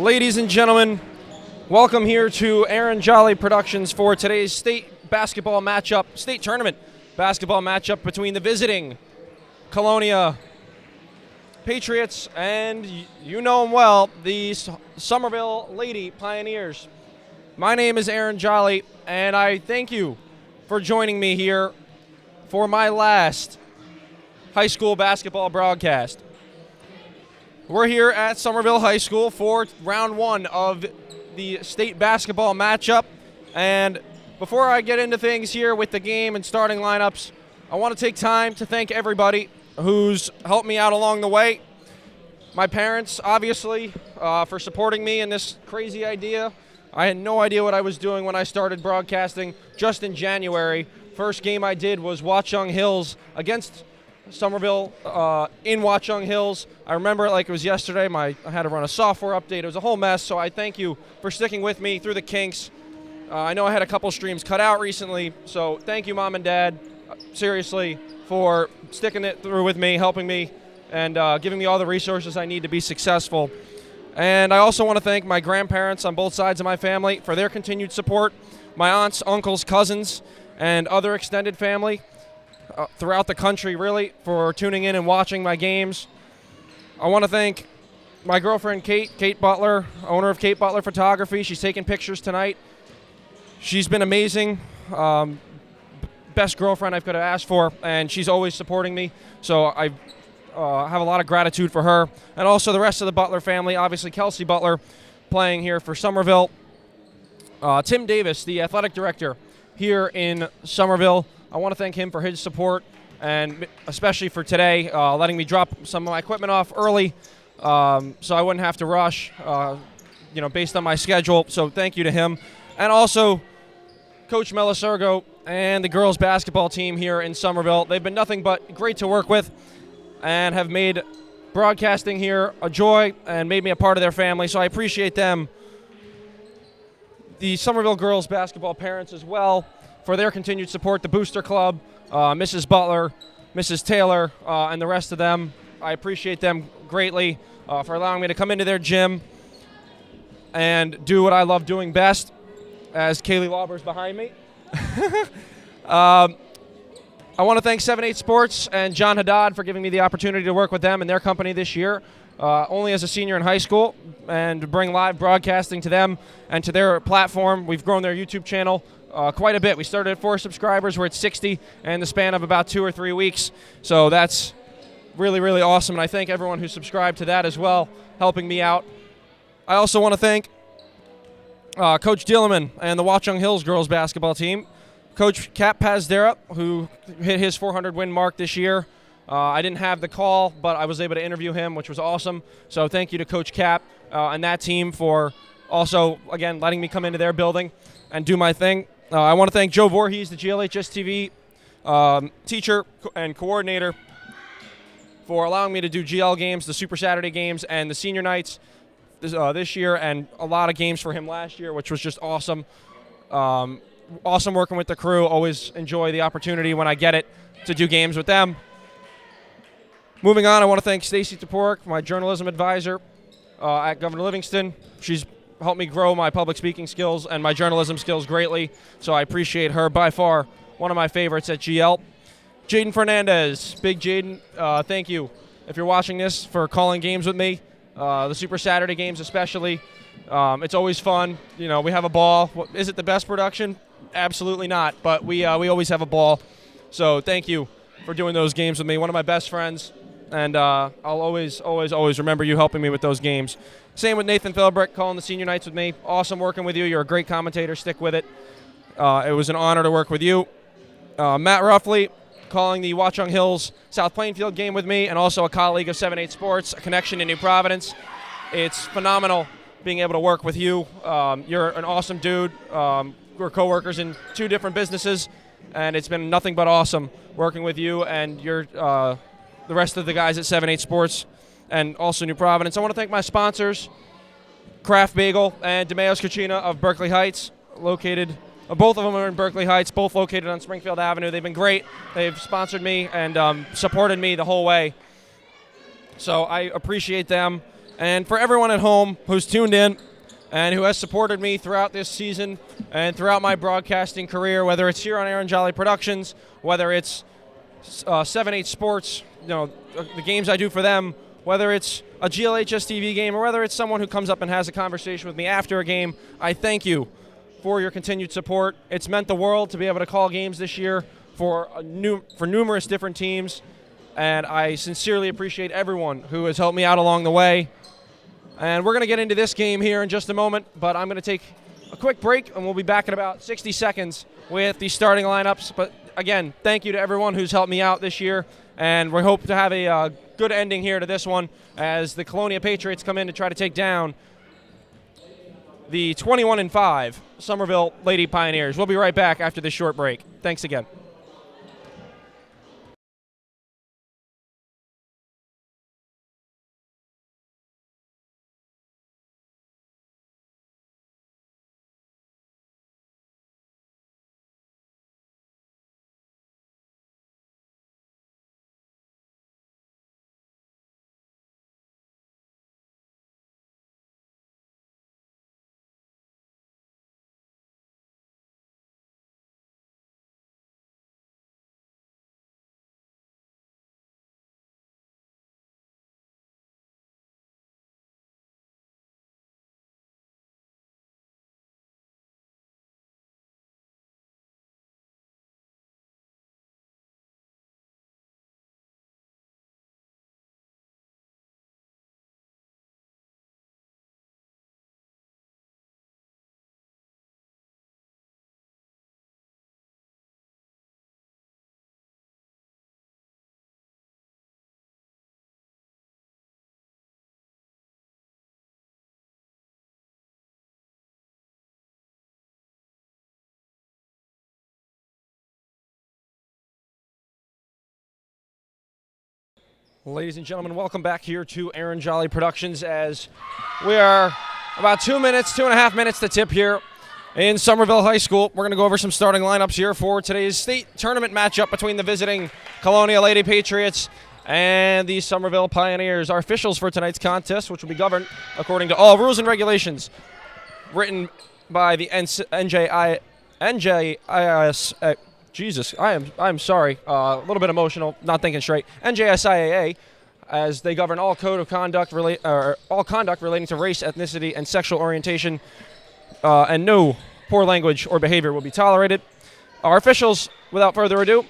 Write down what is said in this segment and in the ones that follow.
Ladies and gentlemen, welcome here to Aaron Jolly Productions for today's state tournament basketball matchup between the visiting Colonia Patriots and, you know them well, the Somerville Lady Pioneers. My name is Aaron Jolly, and I thank you for joining me here for my last high school basketball broadcast. We're here at Somerville High School for round one of the state basketball matchup. And before I get into things here with the game and starting lineups, I want to take time to thank everybody who's helped me out along the way. My parents, obviously, for supporting me in this crazy idea. I had no idea what I was doing when I started broadcasting just in January. First game I did was Watchung Hills against Somerville in Watchung Hills. I remember it like it was yesterday. I had to run a software update. It was a whole mess, so I thank you for sticking with me through the kinks. I know I had a couple streams cut out recently, so thank you, Mom and Dad, seriously, for sticking it through with me, helping me, and giving me all the resources I need to be successful. And I also want to thank my grandparents on both sides of my family for their continued support, my aunts, uncles, cousins, and other extended family throughout the country, really, for tuning in and watching my games. I want to thank my girlfriend, Kate Butler, owner of Kate Butler Photography. She's taking pictures tonight. She's been amazing. Best girlfriend I could have asked for, and she's always supporting me. So I have a lot of gratitude for her. And also the rest of the Butler family, obviously Kelsey Butler playing here for Somerville. Tim Davis, the athletic director here in Somerville. I want to thank him for his support, and especially for today, letting me drop some of my equipment off early so I wouldn't have to rush, based on my schedule. So thank you to him. And also Coach Melisergo and the girls basketball team here in Somerville. They've been nothing but great to work with and have made broadcasting here a joy and made me a part of their family, so I appreciate them. The Somerville girls basketball parents as well, for their continued support, the Booster Club, Mrs. Butler, Mrs. Taylor, and the rest of them. I appreciate them greatly for allowing me to come into their gym and do what I love doing best, as Kaylee Lauber's behind me. I want to thank 7-8 Sports and John Haddad for giving me the opportunity to work with them and their company this year, only as a senior in high school, and to bring live broadcasting to them and to their platform. We've grown their YouTube channel quite a bit. We started at 4 subscribers. We're at 60 in the span of about 2 or 3 weeks. So that's really, really awesome. And I thank everyone who subscribed to that as well, helping me out. I also want to thank Coach Dillerman and the Watchung Hills girls basketball team. Coach Cap Pazdera, who hit his 400 win mark this year. I didn't have the call, but I was able to interview him, which was awesome. So thank you to Coach Cap and that team for also, again, letting me come into their building and do my thing. I want to thank Joe Voorhees, the GLHS TV teacher and coordinator, for allowing me to do GL games, the Super Saturday games, and the senior nights this year, and a lot of games for him last year, which was just awesome. Awesome working with the crew. Always enjoy the opportunity when I get it to do games with them. Moving on, I want to thank Stacy Toporek, my journalism advisor at Governor Livingston. She's helped me grow my public speaking skills and my journalism skills greatly, so I appreciate her. By far, one of my favorites at GL. Jaden Fernandez, big Jaden, thank you, if you're watching this, for calling games with me, the Super Saturday games especially. It's always fun. We have a ball. Is it the best production? Absolutely not, but we always have a ball. So thank you for doing those games with me. One of my best friends, and I'll always remember you helping me with those games. Same with Nathan Philbrick, calling the senior nights with me. Awesome working with you. You're a great commentator. Stick with it. It was an honor to work with you. Matt Ruffley, calling the Watchung Hills South Plainfield game with me, and also a colleague of 7-8 Sports, a connection in New Providence. It's phenomenal being able to work with you. You're an awesome dude. We're coworkers in 2 different businesses, and it's been nothing but awesome working with you and the rest of the guys at 7-8 Sports and also New Providence. I want to thank my sponsors, Kraft Bagel and DeMayo's Cucina of Berkeley Heights, located both of them are in Berkeley Heights, both located on Springfield Avenue. They've been great. They've sponsored me and supported me the whole way. So I appreciate them. And for everyone at home who's tuned in and who has supported me throughout this season and throughout my broadcasting career, whether it's here on Aaron Jolly Productions, whether it's 7-8 Sports, the games I do for them, whether it's a GLHS TV game or whether it's someone who comes up and has a conversation with me after a game, I thank you for your continued support. It's meant the world to be able to call games this year for numerous different teams, and I sincerely appreciate everyone who has helped me out along the way. And we're going to get into this game here in just a moment, but I'm going to take a quick break, and we'll be back in about 60 seconds with the starting lineups. But again, thank you to everyone who's helped me out this year, and we hope to have a good ending here to this one as the Colonia Patriots come in to try to take down the 21-5 Somerville Lady Pioneers. We'll be right back after this short break. Thanks again. Ladies and gentlemen, welcome back here to Aaron Jolly Productions as we are about 2.5 minutes to tip here in Somerville High School. We're going to go over some starting lineups here for today's state tournament matchup between the visiting Colonia Lady Patriots and the Somerville Pioneers. Our officials for tonight's contest, which will be governed according to all rules and regulations written by the NJIS. Jesus, I'm sorry. A little bit emotional, not thinking straight. NJSIAA, as they govern all code of conduct all conduct relating to race, ethnicity, and sexual orientation, and no poor language or behavior will be tolerated. Our officials, without further ado,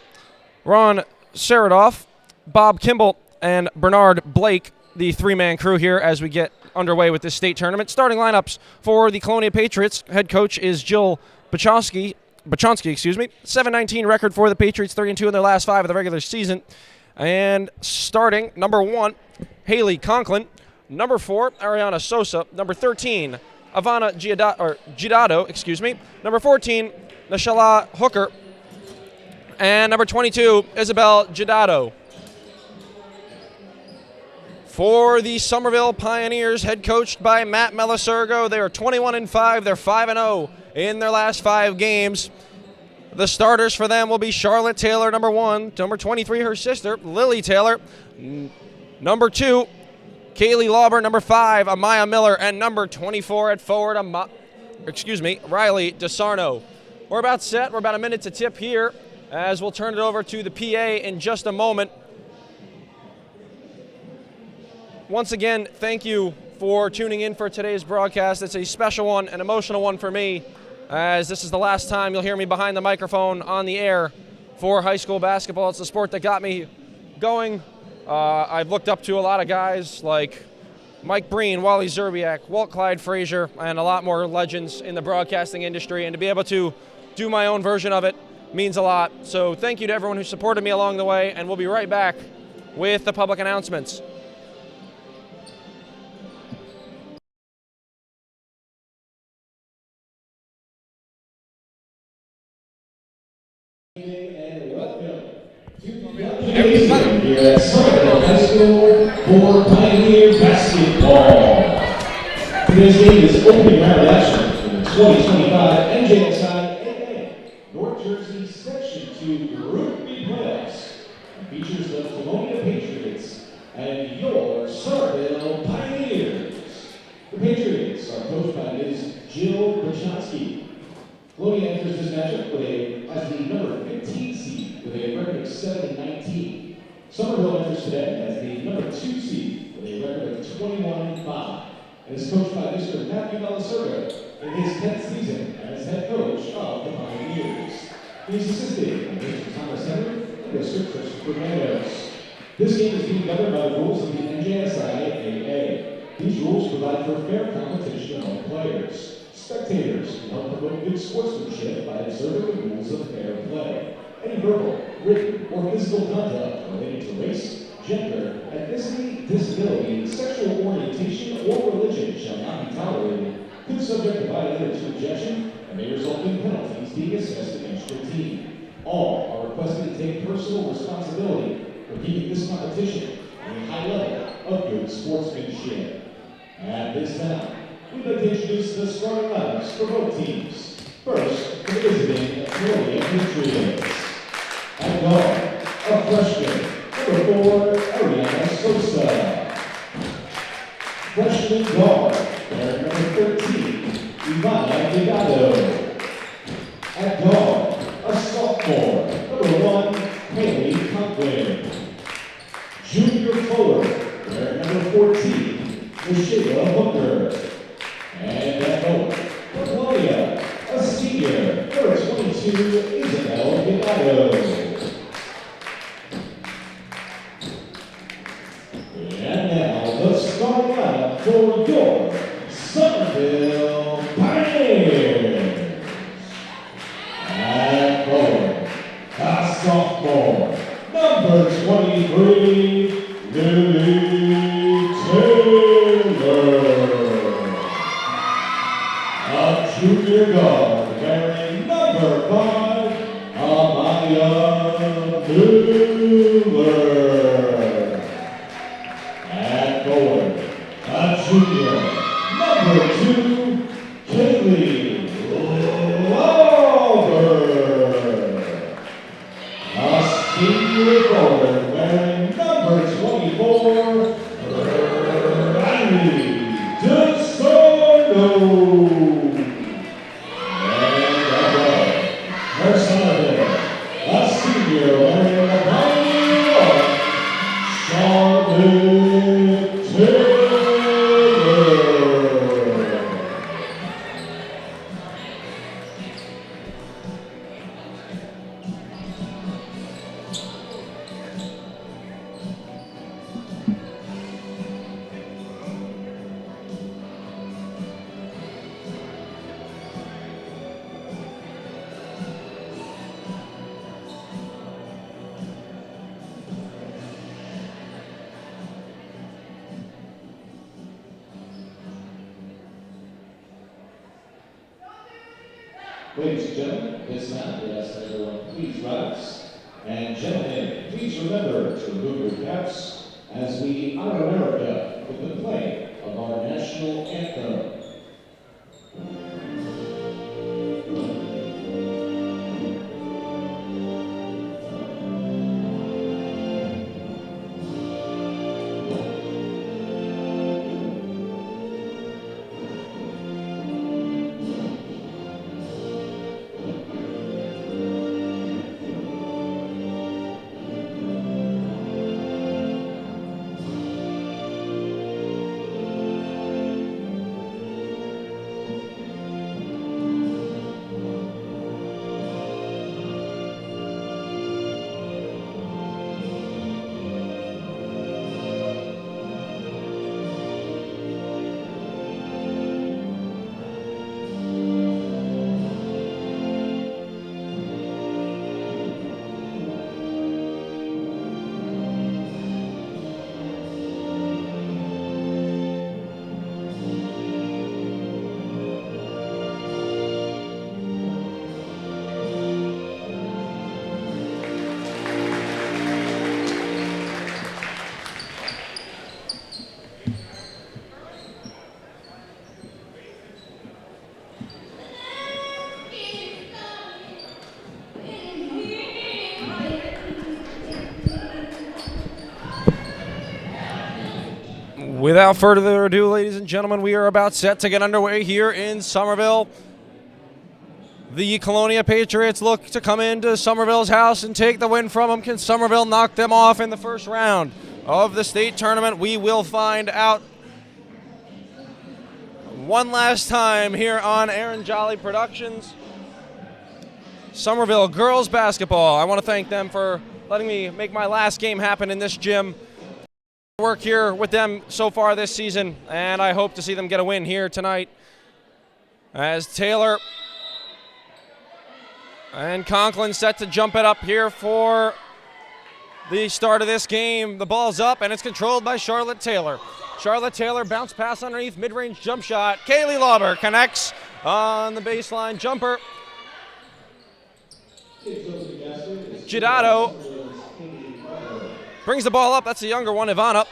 Ron Saradoff, Bob Kimball, and Bernard Blake, the three-man crew here as we get underway with this state tournament. Starting lineups for the Colonia Patriots. Head coach is Jill Bachonsky, 7-19 record for the Patriots, 3-2 in their last 5 of the regular season. And starting, number 1, Haley Conklin. Number 4, Ariana Sosa. Number 13, Ivana Giadato, Number 14, Nashala Hooker. And number 22, Isabel Giadato. For the Somerville Pioneers, head coached by Matt Melisergo, they are 21-5. They're 5-0 in their last 5 games. The starters for them will be Charlotte Taylor, number 1. Number 23, her sister, Lily Taylor. Number 2, Kaylee Lauber. Number 5, Amaya Miller. And number 24 at forward, Riley DeSarno. We're about set. We're about a minute to tip here as we'll turn it over to the PA in just a moment. Once again, thank you for tuning in for today's broadcast. It's a special one, an emotional one for me, as this is the last time you'll hear me behind the microphone on the air for high school basketball. It's the sport that got me going. I've looked up to a lot of guys like Mike Breen, Wally Zerbiak, Walt Clyde Frazier, and a lot more legends in the broadcasting industry, and to be able to do my own version of it means a lot. So thank you to everyone who supported me along the way, and we'll be right back with the public announcements. Everybody here at Somerville High School for Pioneer Basketball. Today's game is opening round action in the 2025 NJSI North Jersey Section 2 Group B playoffs. It features the Colonia Patriots and your Somerville Pioneers. 37-19. Somerville enters today as the number 2 seed with a record of 21-5 and is coached by Mr. Matthew Balacerga in his 10th season as head coach of the Pioneers. He is assisted by Mr. Thomas Henry and Mr. Christopher Manos. This game is being governed by the rules of the NJSIAA. These rules provide for fair competition among players. Spectators can help promote good sportsmanship by observing the rules of fair play. Any verbal, written, or physical conduct related to race, gender, ethnicity, disability, sexual orientation, or religion shall not be tolerated, could subject the violator to objection, and may result in penalties being assessed against your team. All are requested to take personal responsibility for keeping this competition at a high level of good sportsmanship. At this time, we'd like to introduce the starting lineups for both teams. First, the visiting Colonia Patriots. At guard, a freshman, number 4, Ariana Sosa. Freshman guard, wearing number 13, Ivana Delgado. At guard, a sophomore, number 1, Haley Conklin. Junior forward, wearing number 14, Michelle Hooker. And at goal, for Colonia, a senior, number 22, Isabel Delgado. And now, the starting lineup for your Somerville Pioneers. At forward, a sophomore, number 23, Lily Taylor. A junior guard wearing number 5, Amaya Miller. At forward, a junior, number 2, Kaylee Lauber. A senior forward wearing number 24, Riley DeSoto. And above, for Somerville, a senior wearing the Pioneer, Charlotte Taylor. Ladies and gentlemen, this time we ask that everyone please rise. And gentlemen, please remember to remove your caps as we honor America with the playing of our national anthem. Without further ado, ladies and gentlemen, we are about set to get underway here in Somerville. The Colonia Patriots look to come into Somerville's house and take the win from them. Can Somerville knock them off in the first round of the state tournament? We will find out one last time here on Aaron Jolly Productions. Somerville girls basketball. I want to thank them for letting me make my last game happen in this gym. Work here with them so far this season, and I hope to see them get a win here tonight. As Taylor and Conklin set to jump it up here for the start of this game. The ball's up, and it's controlled by Charlotte Taylor. Charlotte Taylor bounce pass underneath, mid-range jump shot. Kaylee Lauber connects on the baseline jumper. Gidato brings the ball up. That's the younger one, Ivana.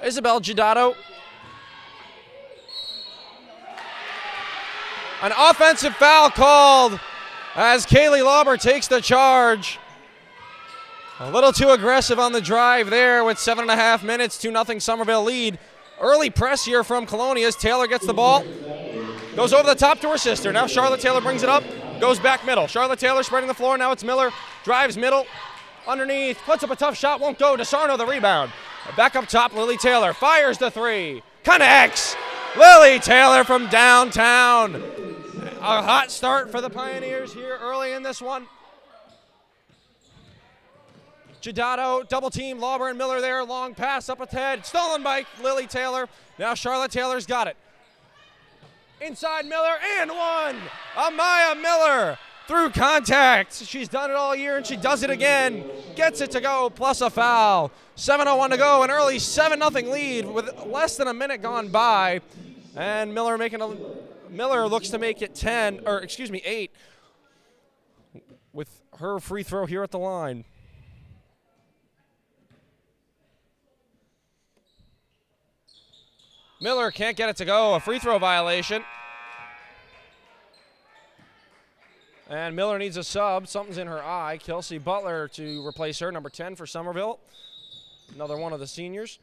Isabel Gidato. An offensive foul called as Kaylee Lauber takes the charge. A little too aggressive on the drive there with 7.5 minutes, 2-0 Somerville lead. Early press here from Colonia as Taylor gets the ball. Goes over the top to her sister. Now Charlotte Taylor brings it up, goes back middle. Charlotte Taylor spreading the floor. Now it's Miller. Drives middle, underneath, puts up a tough shot, won't go. DeSarno the rebound. Back up top, Lily Taylor fires the three. Connects. Lily Taylor from downtown. A hot start for the Pioneers here early in this one. Gidato, double team, Lauber and Miller there. Long pass up ahead. Stolen by Lily Taylor. Now Charlotte Taylor's got it. Inside Miller and one. Amaya Miller through contact. She's done it all year and she does it again. Gets it to go plus a foul. 7:01 to go, an early 7-0 lead with less than a minute gone by. And Miller looks to make it 8 with her free throw here at the line. Miller can't get it to go, a free throw violation. And Miller needs a sub, something's in her eye. Kelsey Butler to replace her, number 10 for Somerville. Another one of the seniors.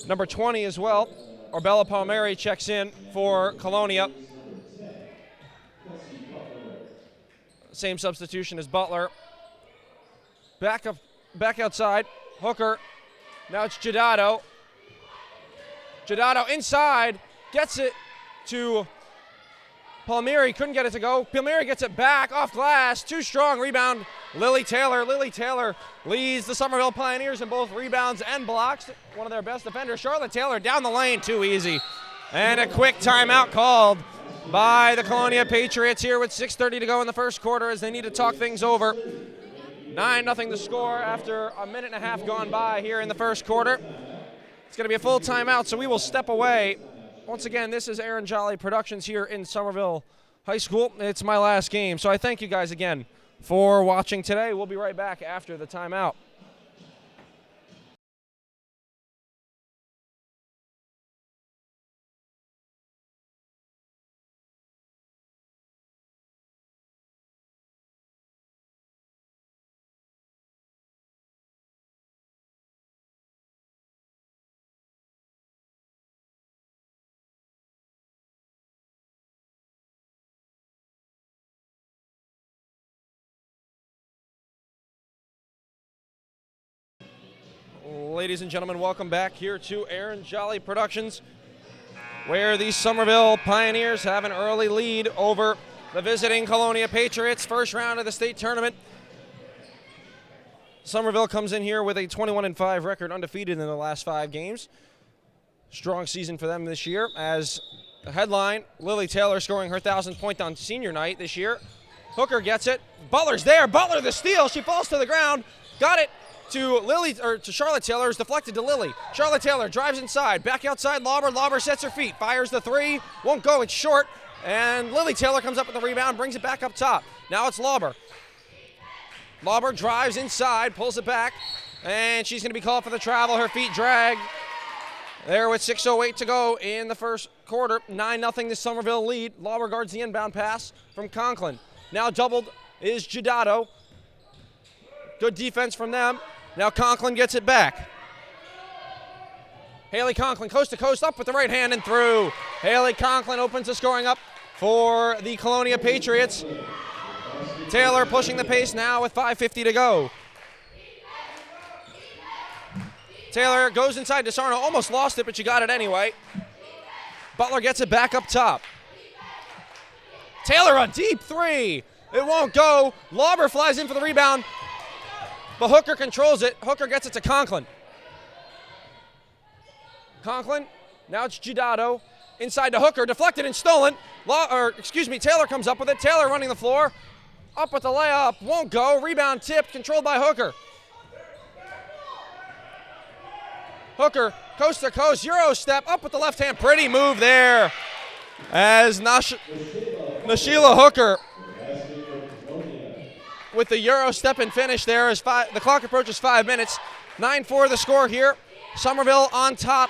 Number 20 as well, Arbella Palmieri checks in for Colonia. Same substitution as Butler. Back outside, Hooker. Now it's Gidato. Gidato inside, gets it to Palmieri, couldn't get it to go. Palmieri gets it back off glass, too strong, rebound. Lily Taylor. Lily Taylor leads the Somerville Pioneers in both rebounds and blocks. One of their best defenders. Charlotte Taylor down the lane, too easy. And a quick timeout called by the Colonia Patriots here with 6:30 to go in the first quarter as they need to talk things over. 9-0 the score after a minute and a half gone by here in the first quarter. It's going to be a full timeout, so we will step away. Once again, this is Aaron Jolly Productions here in Somerville High School. It's my last game, so I thank you guys again for watching today. We'll be right back after the timeout. Ladies and gentlemen, welcome back here to Aaron Jolly Productions, where the Somerville Pioneers have an early lead over the visiting Colonia Patriots. First round of the state tournament. Somerville comes in here with a 21-5 record, undefeated in the last 5 games. Strong season for them this year. As the headline, Lily Taylor scoring her 1,000th point on senior night this year. Hooker gets it. Butler's there. Butler the steal. She falls to the ground. Got it to Charlotte Taylor. Is deflected to Lily. Charlotte Taylor drives inside. Back outside Lauber. Lauber sets her feet. Fires the three. Won't go. It's short. And Lily Taylor comes up with the rebound. Brings it back up top. Now it's Lauber. Lauber drives inside. Pulls it back. And she's going to be called for the travel. Her feet drag. There with 6:08 to go in the first quarter. 9-0 the Somerville lead. Lauber guards the inbound pass from Conklin. Now doubled is Gidato. Good defense from them. Now Conklin gets it back. Haley Conklin, coast to coast, up with the right hand and through. Haley Conklin opens the scoring up for the Colonia Patriots. Taylor pushing the pace now with 5:50 to go. Taylor goes inside to Sarno, almost lost it, but she got it anyway. Butler gets it back up top. Taylor, a deep three. It won't go. Lauber flies in for the rebound, but Hooker controls it. Hooker gets it to Conklin. Conklin, now it's Giudato. Inside to Hooker, deflected and stolen. Taylor comes up with it. Taylor running the floor. Up with the layup, won't go. Rebound tipped, controlled by Hooker. Hooker, coast to coast, Euro step, up with the left hand. Pretty move there as Nashila Hooker with the Euro step and finish there as the clock approaches 5 minutes. 9-4 the score here. Somerville on top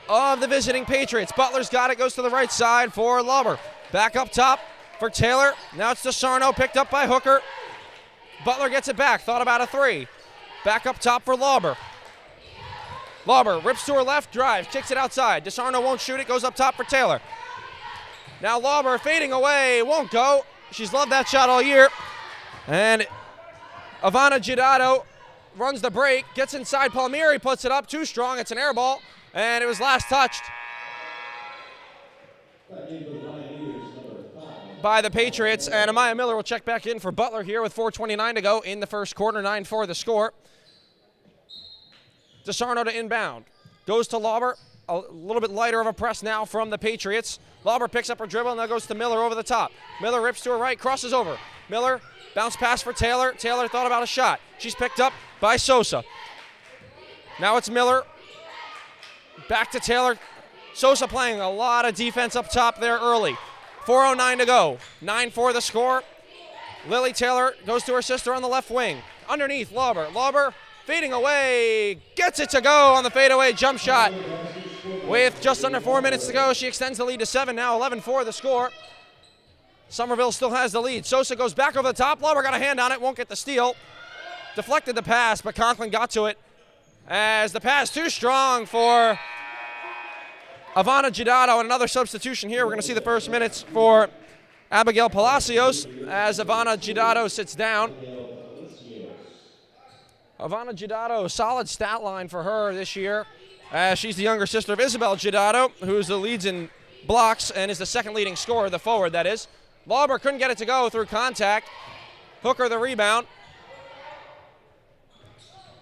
of the visiting Patriots. Butler's got it, goes to the right side for Lauber. Back up top for Taylor. Now it's DeSarno, picked up by Hooker. Butler gets it back, thought about a three. Back up top for Lauber. Lauber rips to her left, drives, kicks it outside. DeSarno won't shoot it, goes up top for Taylor. Now Lauber fading away, won't go. She's loved that shot all year. And Ivana Giudato runs the break, gets inside. Palmieri puts it up, too strong. It's an air ball, and it was last touched by the Patriots. And Amaya Miller will check back in for Butler here with 4:29 to go in the first quarter. 9-4 the score. DeSarno to inbound. Goes to Lauber. A little bit lighter of a press now from the Patriots. Lauber picks up her dribble, and now goes to Miller over the top. Miller rips to her right, crosses over. Miller, bounce pass for Taylor. Taylor thought about a shot. She's picked up by Sosa. Now it's Miller. Back to Taylor. Sosa playing a lot of defense up top there early. 4:09 to go. 9-4 the score. Lily Taylor goes to her sister on the left wing. Underneath, Lauber. Lauber fading away. Gets it to go on the fadeaway jump shot. With just under 4 minutes to go, she extends the lead to 7 now. 11-4 the score. Somerville still has the lead. Sosa goes back over the top. Lauber got a hand on it, won't get the steal. Deflected the pass, but Conklin got to it. As the pass too strong for Ivana Giudato, and another substitution here. We're going to see the first minutes for Abigail Palacios as Ivana Giudato sits down. Ivana Giudato, solid stat line for her this year. She's the younger sister of Isabel Giudato, who's the leads in blocks and is the second leading scorer, the forward that is. Lauber couldn't get it to go through contact. Hooker the rebound.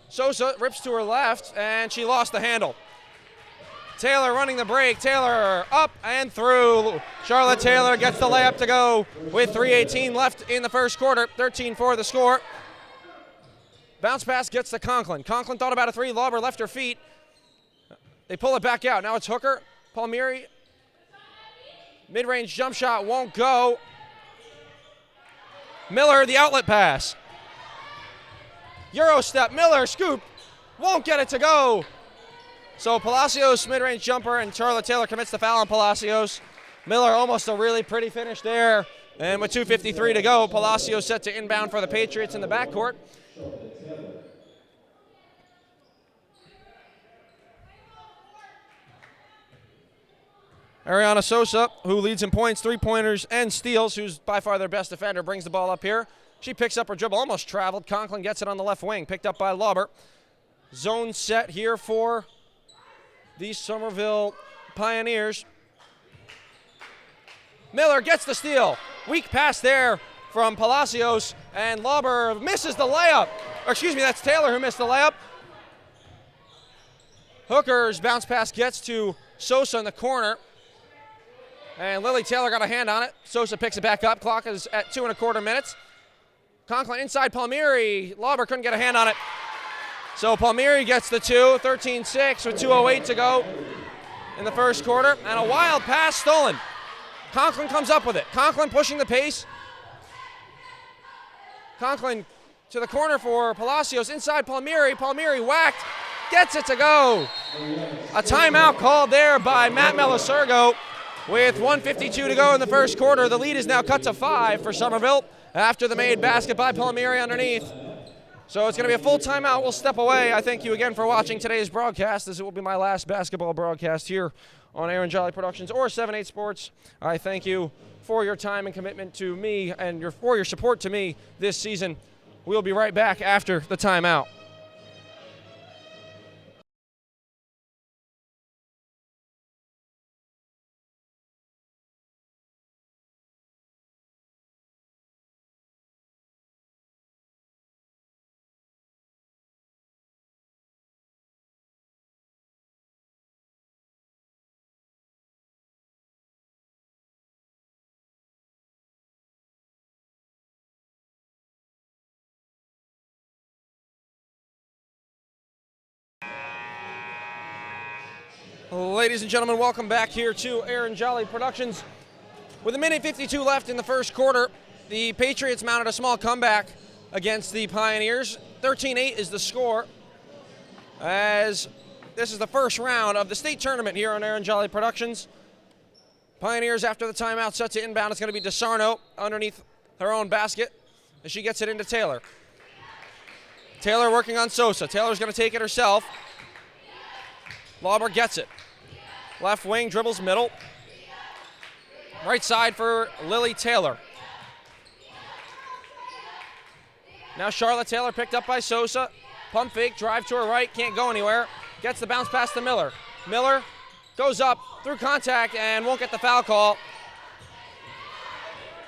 Sosa rips to her left, and she lost the handle. Taylor running the break. Taylor up and through. Charlotte Taylor gets the layup to go with 3:18 left in the first quarter. 13-4 the score. Bounce pass gets to Conklin. Conklin thought about a three. Lauber left her feet. They pull it back out. Now it's Hooker. Palmieri. Mid-range jump shot won't go. Miller, the outlet pass. Euro step. Miller, scoop. Won't get it to go. So Palacios, mid-range jumper, and Charlotte Taylor commits the foul on Palacios. Miller, almost a really pretty finish there. And with 2:53 to go, Palacios set to inbound for the Patriots in the backcourt. Ariana Sosa, who leads in points, three-pointers, and steals, who's by far their best defender, brings the ball up here. She picks up her dribble, almost traveled. Conklin gets it on the left wing, picked up by Lauber. Zone set here for the Somerville Pioneers. Miller gets the steal. Weak pass there from Palacios, and Lauber misses the layup. Or excuse me, that's Taylor who missed the layup. Hooker's bounce pass gets to Sosa in the corner. And Lily Taylor got a hand on it. Sosa picks it back up. Clock is at 2.25 minutes. Conklin inside Palmieri. Lauber couldn't get a hand on it. So Palmieri gets the two. 13-6 with 2:08 to go in the first quarter. And a wild pass stolen. Conklin comes up with it. Conklin pushing the pace. Conklin to the corner for Palacios. Inside Palmieri. Palmieri whacked. Gets it to go. A timeout called there by Matt Melisergo. With 1:52 to go in the first quarter, the lead is now cut to 5 for Somerville after the made basket by Palmieri underneath. So it's going to be a full timeout. We'll step away. I thank you again for watching today's broadcast. This will be my last basketball broadcast here on Aaron Jolly Productions or 7-8 Sports. I thank you for your time and commitment to me and for your support to me this season. We'll be right back after the timeout. Ladies and gentlemen, welcome back here to Aaron Jolly Productions. With a minute 52 left in the first quarter, the Patriots mounted a small comeback against the Pioneers. 13-8 is the score, as this is the first round of the state tournament here on Aaron Jolly Productions. Pioneers, after the timeout, set to inbound. It's going to be DeSarno underneath her own basket, as she gets it into Taylor. Taylor working on Sosa. Taylor's going to take it herself. Lauber gets it. Left wing, dribbles middle. Right side for Lily Taylor. Now Charlotte Taylor picked up by Sosa. Pump fake, drive to her right, can't go anywhere. Gets the bounce pass to Miller. Miller goes up through contact and won't get the foul call.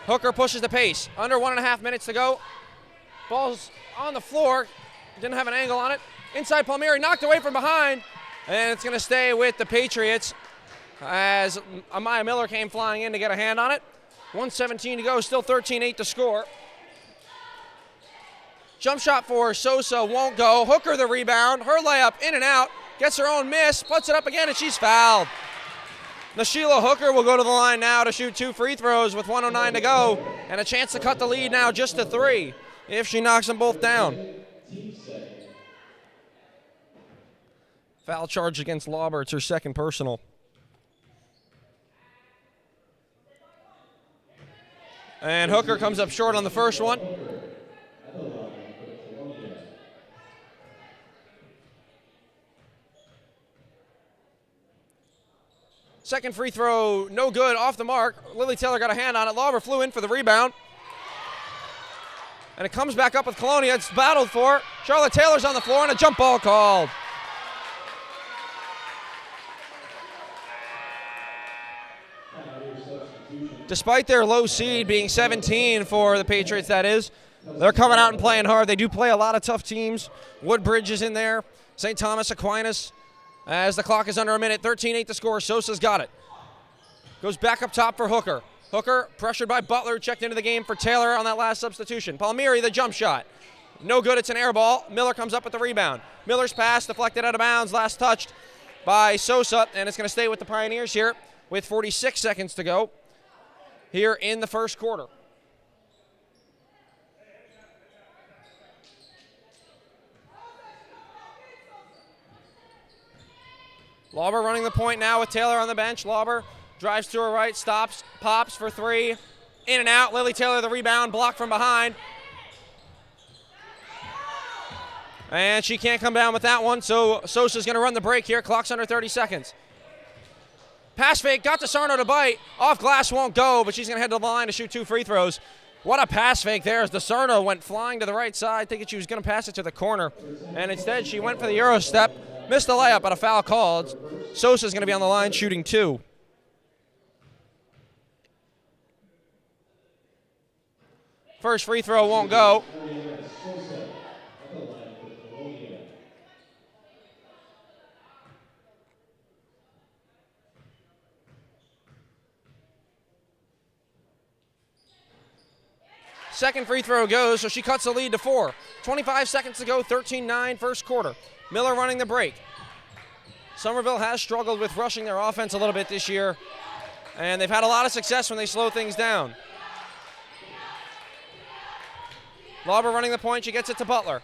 Hooker pushes the pace. Under 1.5 minutes to go. Ball's on the floor. Didn't have an angle on it. Inside Palmieri, knocked away from behind. And it's going to stay with the Patriots as Amaya Miller came flying in to get a hand on it. 1:17 to go, still 13-8 to score. Jump shot for Sosa won't go. Hooker the rebound. Her layup in and out. Gets her own miss. Puts it up again, and she's fouled. Nasheela Hooker will go to the line now to shoot 2 free throws with 1:09 to go. And a chance to cut the lead now just to 3 if she knocks them both down. Foul charge against Lauber. It's her second personal. And Hooker comes up short on the first one. Second free throw, no good, off the mark. Lily Taylor got a hand on it. Lauber flew in for the rebound. And it comes back up with Colonia. It's battled for. Charlotte Taylor's on the floor and a jump ball called. Despite their low seed being 17 for the Patriots, that is, they're coming out and playing hard. They do play a lot of tough teams. Woodbridge is in there. St. Thomas, Aquinas. As the clock is under a minute, 13-8 to score. Sosa's got it. Goes back up top for Hooker. Hooker pressured by Butler, checked into the game for Taylor on that last substitution. Palmieri, the jump shot. No good, it's an air ball. Miller comes up with the rebound. Miller's pass deflected out of bounds, last touched by Sosa, and it's going to stay with the Pioneers here with 46 seconds to go here in the first quarter. Lauber running the point now with Taylor on the bench. Lauber drives to her right, stops, pops for 3. In and out. Lily Taylor the rebound, blocked from behind. And she can't come down with that one, so Sosa's going to run the break here. Clock's under 30 seconds. Pass fake, got to Sarno to bite. Off glass won't go, but she's going to head to the line to shoot 2 free throws. What a pass fake there as DeSarno went flying to the right side, thinking she was going to pass it to the corner. And instead, she went for the Euro step, missed the layup, but a foul called. Sosa's going to be on the line shooting 2. First free throw won't go. Second free throw goes, so she cuts the lead to 4. 25 seconds to go, 13-9 first quarter. Miller running the break. Somerville has struggled with rushing their offense a little bit this year, and they've had a lot of success when they slow things down. Lauber running the point, she gets it to Butler.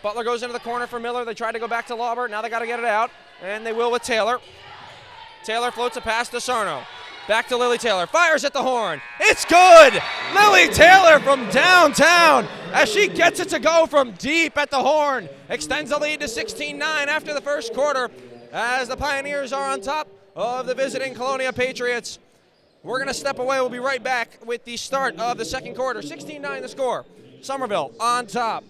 Butler goes into the corner for Miller. They try to go back to Lauber. Now they got to get it out, and they will with Taylor. Taylor floats a pass to Sarno. Back to Lily Taylor. Fires at the horn. It's good! Lily Taylor from downtown as she gets it to go from deep at the horn. Extends the lead to 16-9 after the first quarter as the Pioneers are on top of the visiting Colonia Patriots. We're going to step away. We'll be right back with the start of the second quarter. 16-9 the score. Somerville on top.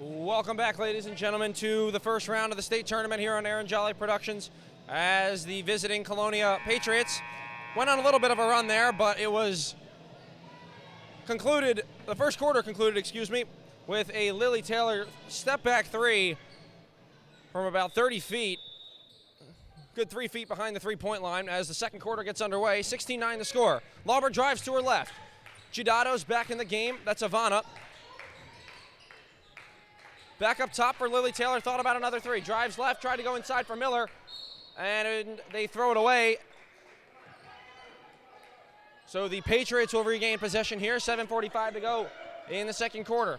Welcome back, ladies and gentlemen, to the first round of the state tournament here on Aaron Jolly Productions as the visiting Colonia Patriots went on a little bit of a run there, but it was concluded, the first quarter concluded, with a Lily Taylor step back three from about 30 feet. Good 3 feet behind the three-point line as the second quarter gets underway. 16-9 the score. Lauber drives to her left. Giudado's back in the game. That's Ivana. Back up top for Lily Taylor, thought about another three. Drives left, tried to go inside for Miller, and they throw it away. So the Patriots will regain possession here, 7:45 to go in the second quarter.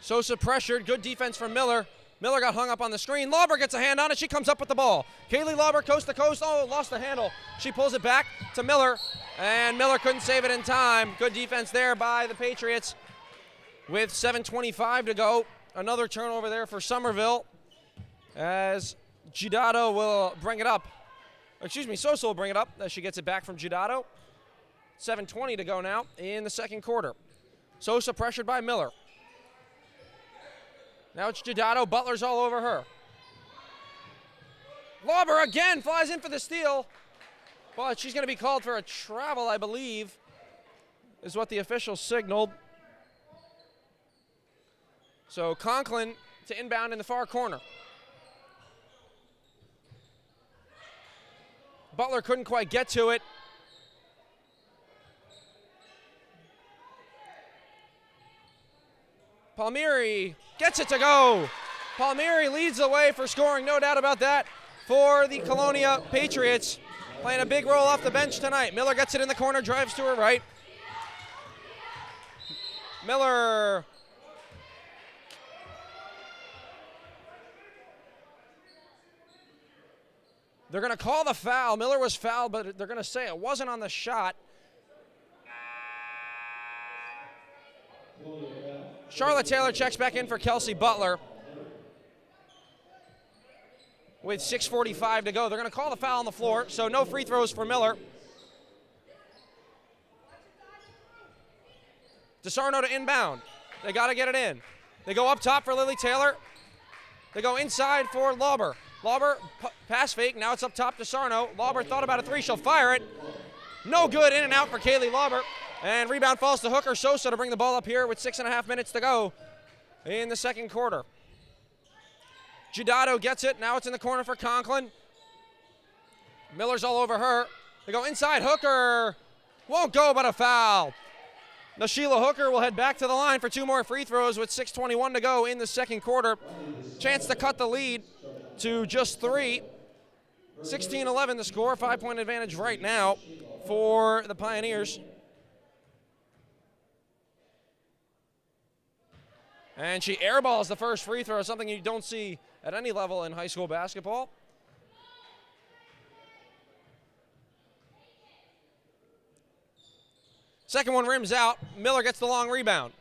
Sosa pressured, good defense from Miller. Miller got hung up on the screen. Lauber gets a hand on it. She comes up with the ball. Kaylee Lauber coast to coast. Oh, lost the handle. She pulls it back to Miller, and Miller couldn't save it in time. Good defense there by the Patriots with 7:25 to go. Another turnover there for Somerville as Giudado will bring it up. Sosa will bring it up as she gets it back from Giudado. 7:20 to go now in the second quarter. Sosa pressured by Miller. Now it's Giudado. Butler's all over her. Lauber again flies in for the steal. But she's going to be called for a travel, I believe, is what the officials signaled. So Conklin to inbound in the far corner. Butler couldn't quite get to it. Palmieri gets it to go. Palmieri leads the way for scoring, no doubt about that, for the Colonia Patriots. Playing a big role off the bench tonight. Miller gets it in the corner, drives to her right. Miller. They're going to call the foul. Miller was fouled, but they're going to say it wasn't on the shot. Charlotte Taylor checks back in for Kelsey Butler with 6:45 to go. They're going to call the foul on the floor, so no free throws for Miller. DeSarno to inbound. They got to get it in. They go up top for Lily Taylor. They go inside for Lauber. Lauber, pass fake. Now it's up top to Sarno. Lauber thought about a three. She'll fire it. No good. In and out for Kaylee Lauber. And rebound falls to Hooker Sosa to bring the ball up here with 6.5 minutes to go in the second quarter. Giudado gets it. Now it's in the corner for Conklin. Miller's all over her. They go inside. Hooker won't go, but a foul. Now Sheila Hooker will head back to the line for two more free throws with 6:21 to go in the second quarter. Chance to cut the lead to just three. 16-11 the score. 5-point advantage right now for the Pioneers. And she airballs the first free throw, something you don't see at any level in high school basketball. Second one rims out. Miller gets the long rebound.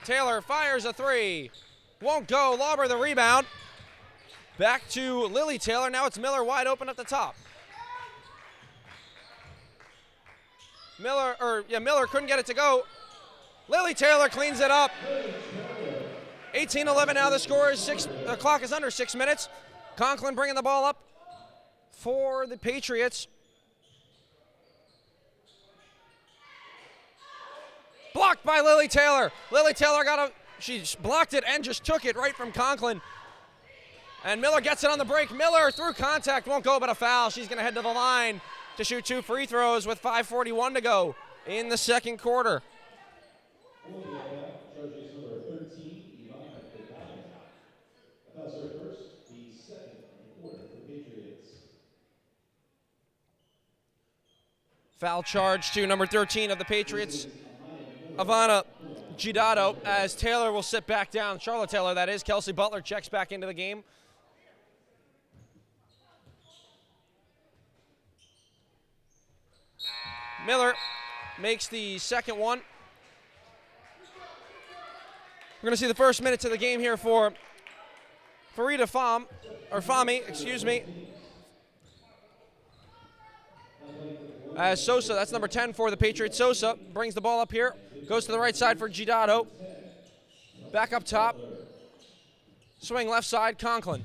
Taylor fires a three. Won't go. Lauber the rebound. Back to Lily Taylor. Now it's Miller wide open at the top. Miller couldn't get it to go. Lily Taylor cleans it up. 18-11 now. The score is the clock is under 6 minutes. Conklin bringing the ball up for the Patriots. Blocked by Lily Taylor. Lily Taylor she blocked it and just took it right from Conklin. And Miller gets it on the break. Miller through contact, won't go, but a foul. She's going to head to the line to shoot 2 free throws with 5:41 to go in the second quarter. Foul charge to number 13 of the Patriots, Ivana Gidato, as Taylor will sit back down. Charlotte Taylor, that is. Kelsey Butler checks back into the game. Miller makes the second one. We're going to see the first minutes of the game here for Farida Fahmy, excuse me. As Sosa, that's number 10 for the Patriots. Sosa brings the ball up here, goes to the right side for Gidato. Back up top. Swing left side, Conklin.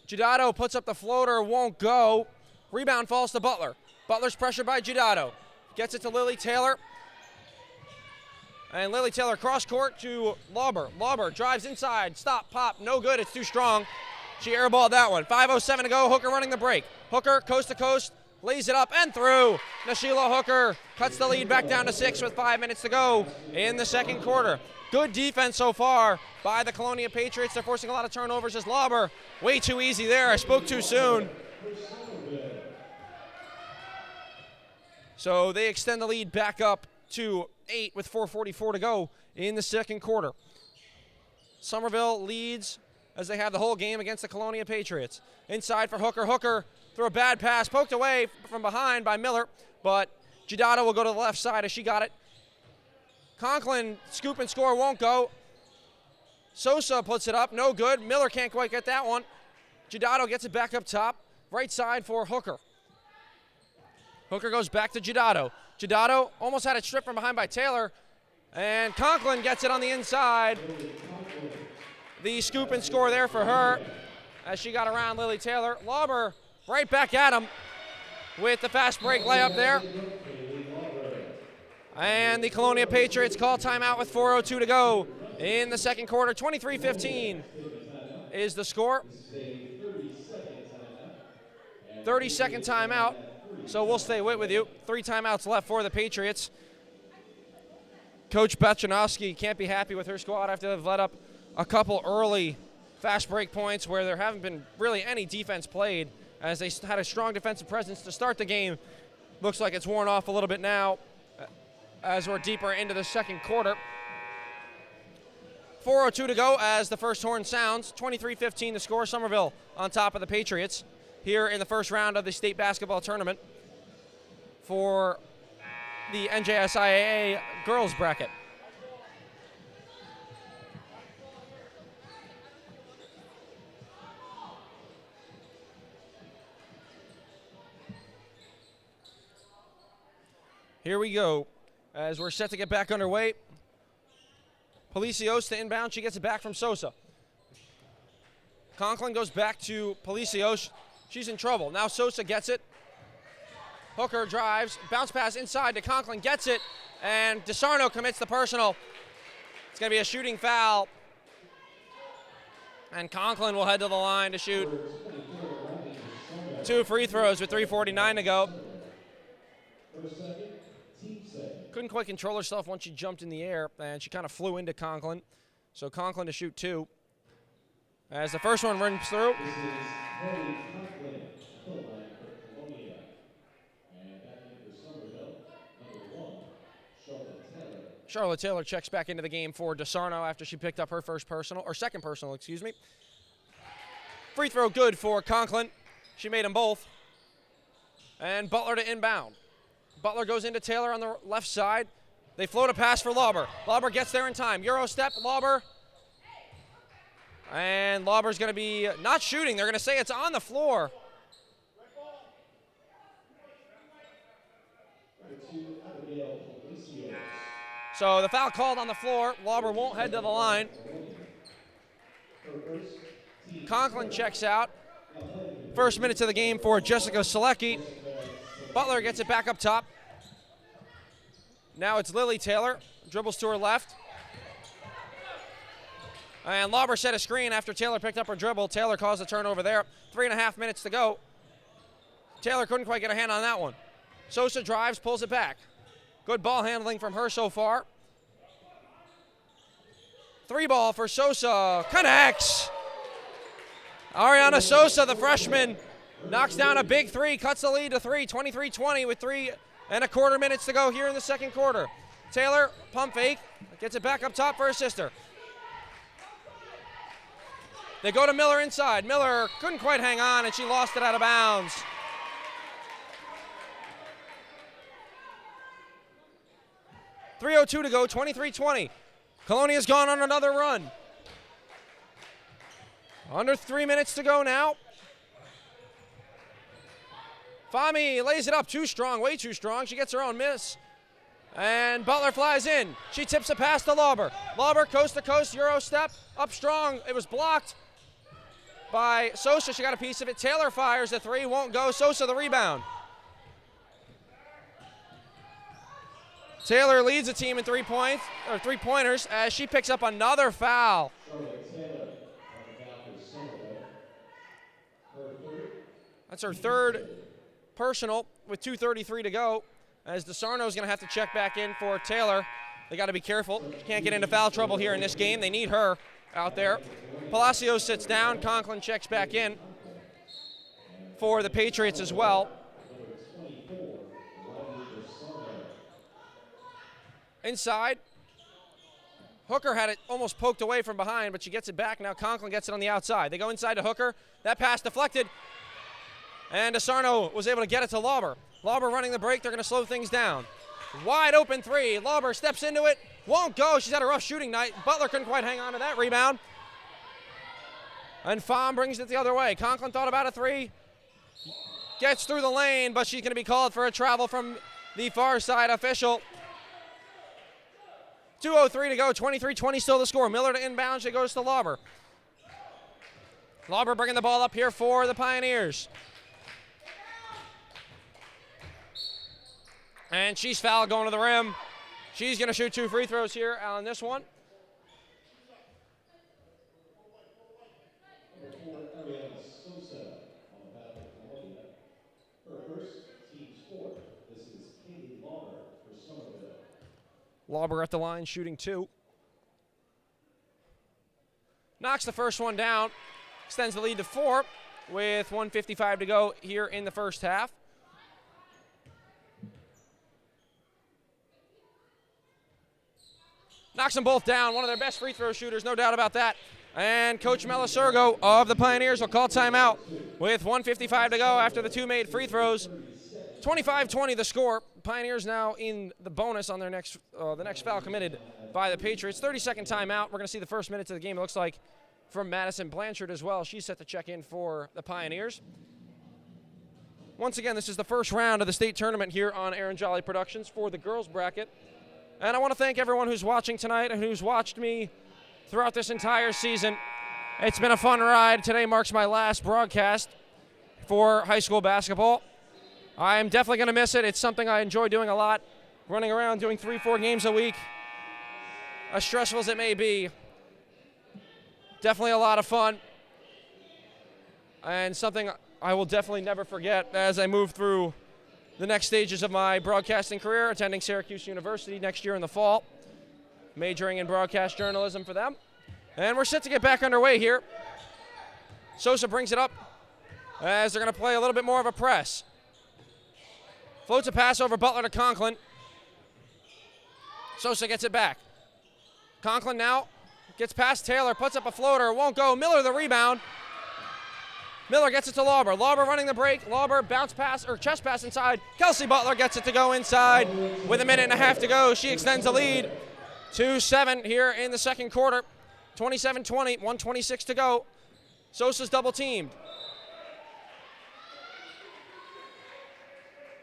Gidato puts up the floater, won't go. Rebound falls to Butler. Butler's pressured by Gidato. Gets it to Lily Taylor. And Lily Taylor cross court to Lauber. Lauber drives inside. Stop, pop, no good. It's too strong. She airballed that one. 5:07 to go. Hooker running the break. Hooker coast to coast. Lays it up and through. Nashila Hooker cuts the lead back down to 6 with 5 minutes to go in the second quarter. Good defense so far by the Colonia Patriots. They're forcing a lot of turnovers as Lauber. Way too easy there. I spoke too soon. So they extend the lead back up to 8 with 4:44 to go in the second quarter. Somerville leads as they have the whole game against the Colonia Patriots. Inside for Hooker. Hooker through a bad pass, poked away from behind by Miller, but Gidato will go to the left side as she got it. Conklin, scoop and score, won't go. Sosa puts it up, no good. Miller can't quite get that one. Gidato gets it back up top, right side for Hooker. Hooker goes back to Gidato. Gidato almost had it stripped from behind by Taylor, and Conklin gets it on the inside. The scoop and score there for her as she got around Lily Taylor. Lauber right back at him with the fast break layup there. And the Colonia Patriots call timeout with 4:02 to go in the second quarter. 23-15 is the score. 30-second timeout, so we'll stay with you. 3 timeouts left for the Patriots. Coach Bachanowski can't be happy with her squad after they've let up a couple early fast break points where there haven't been really any defense played, as they had a strong defensive presence to start the game. Looks like it's worn off a little bit now as we're deeper into the second quarter. 4:02 to go as the first horn sounds. 23-15 the score. Somerville on top of the Patriots here in the first round of the state basketball tournament for the NJSIAA girls bracket. Here we go as we're set to get back underway. Palacios to inbound. She gets it back from Sosa. Conklin goes back to Palacios. She's in trouble. Now Sosa gets it. Hooker drives. Bounce pass inside to Conklin. Gets it. And DeSarno commits the personal. It's going to be a shooting foul. And Conklin will head to the line to shoot 2 free throws with 3:49 to go. Couldn't quite control herself once she jumped in the air, and she kind of flew into Conklin. So Conklin to shoot 2. As the first one runs through. Charlotte Taylor checks back into the game for DeSarno after she picked up her second personal, excuse me. Free throw good for Conklin. She made them both. And Butler to inbound. Butler goes into Taylor on the left side. They float a pass for Lauber. Lauber gets there in time. Euro step, Lauber. And Lauber's going to be not shooting. They're going to say it's on the floor. So the foul called on the floor. Lauber won't head to the line. Conklin checks out. First minutes of the game for Jessica Selecki. Butler gets it back up top. Now it's Lily Taylor. Dribbles to her left. And Lauber set a screen after Taylor picked up her dribble. Taylor caused a turnover there. 3.5 minutes to go. Taylor couldn't quite get a hand on that one. Sosa drives, pulls it back. Good ball handling from her so far. 3 ball for Sosa. Connects. Ariana Sosa, the freshman, knocks down a big 3, cuts the lead to 3, 23-20 with 3.25 minutes to go here in the second quarter. Taylor, pump fake, gets it back up top for her sister. They go to Miller inside. Miller couldn't quite hang on, and she lost it out of bounds. .302 to go, 23-20. Colonia's gone on another run. Under 3 minutes to go now. Fahmy lays it up too strong, way too strong. She gets her own miss. And Butler flies in. She tips a pass to Lauber. Lauber coast to coast, Euro step, up strong. It was blocked by Sosa. She got a piece of it. Taylor fires the 3, won't go. Sosa the rebound. Taylor leads the team in 3-pointers as she picks up another foul. That's her third personal with 2:33 to go, as DeSarno's going to have to check back in for Taylor. They got to be careful. She can't get into foul trouble here in this game. They need her out there. Palacios sits down. Conklin checks back in for the Patriots as well. Inside. Hooker had it almost poked away from behind, but she gets it back. Now Conklin gets it on the outside. They go inside to Hooker. That pass deflected. And DeSarno was able to get it to Lauber. Lauber running the break. They're going to slow things down. Wide open 3. Lauber steps into it. Won't go. She's had a rough shooting night. Butler couldn't quite hang on to that rebound. And Pham brings it the other way. Conklin thought about a 3. Gets through the lane, but she's going to be called for a travel from the far side official. 2:03 to go. 23-20 still the score. Miller to inbound. She goes to Lauber. Lauber bringing the ball up here for the Pioneers. And she's fouled going to the rim. She's going to shoot 2 free throws here on this one. Lauber at the line shooting 2. Knocks the first one down. Extends the lead to 4 with 1:55 to go here in the first half. Knocks them both down. One of their best free throw shooters, no doubt about that. And Coach Melisorgo of the Pioneers will call timeout with 1:55 to go after the 2 made free throws. 25-20 the score. Pioneers now in the bonus on their next the next foul committed by the Patriots. 30-second timeout. We're going to see the first minutes of the game, it looks like, from Madison Blanchard as well. She's set to check in for the Pioneers. Once again, this is the first round of the state tournament here on Aaron Jolly Productions for the girls bracket. And I want to thank everyone who's watching tonight and who's watched me throughout this entire season. It's been a fun ride. Today marks my last broadcast for high school basketball. I'm definitely going to miss it. It's something I enjoy doing a lot. Running around doing 3-4 games a week, as stressful as it may be. Definitely a lot of fun. And something I will definitely never forget as I move through the next stages of my broadcasting career, attending Syracuse University next year in the fall, majoring in broadcast journalism for them. And we're set to get back underway here. Sosa brings it up as they're going to play a little bit more of a press. Floats a pass over Butler to Conklin. Sosa gets it back. Conklin now gets past Taylor, puts up a floater, won't go. Miller the rebound. Miller gets it to Lauber. Lauber running the break. Lauber bounce pass or chest pass inside. Kelsey Butler gets it to go inside. With a minute and a half to go, she extends the lead to 7 here in the second quarter. 27-20, 1:26 to go. Sosa's double teamed.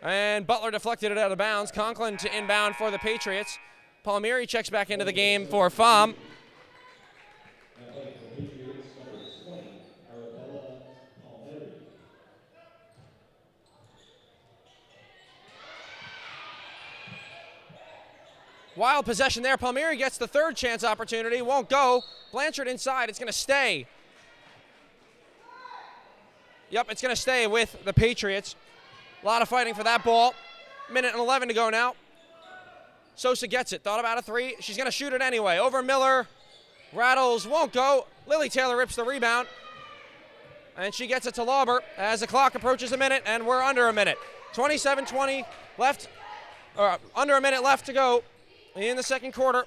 And Butler deflected it out of bounds. Conklin to inbound for the Patriots. Palmieri checks back into the game for FAM. Wild possession there. Palmieri gets the third chance opportunity. Won't go. Blanchard inside. It's going to stay. Yep, it's going to stay with the Patriots. A lot of fighting for that ball. Minute and 11 to go now. Sosa gets it. Thought about a three. She's going to shoot it anyway. Over Miller. Rattles. Won't go. Lily Taylor rips the rebound. And she gets it to Lauber as the clock approaches a minute, and we're under a minute. 27-20 left. Under a minute left to go in the second quarter.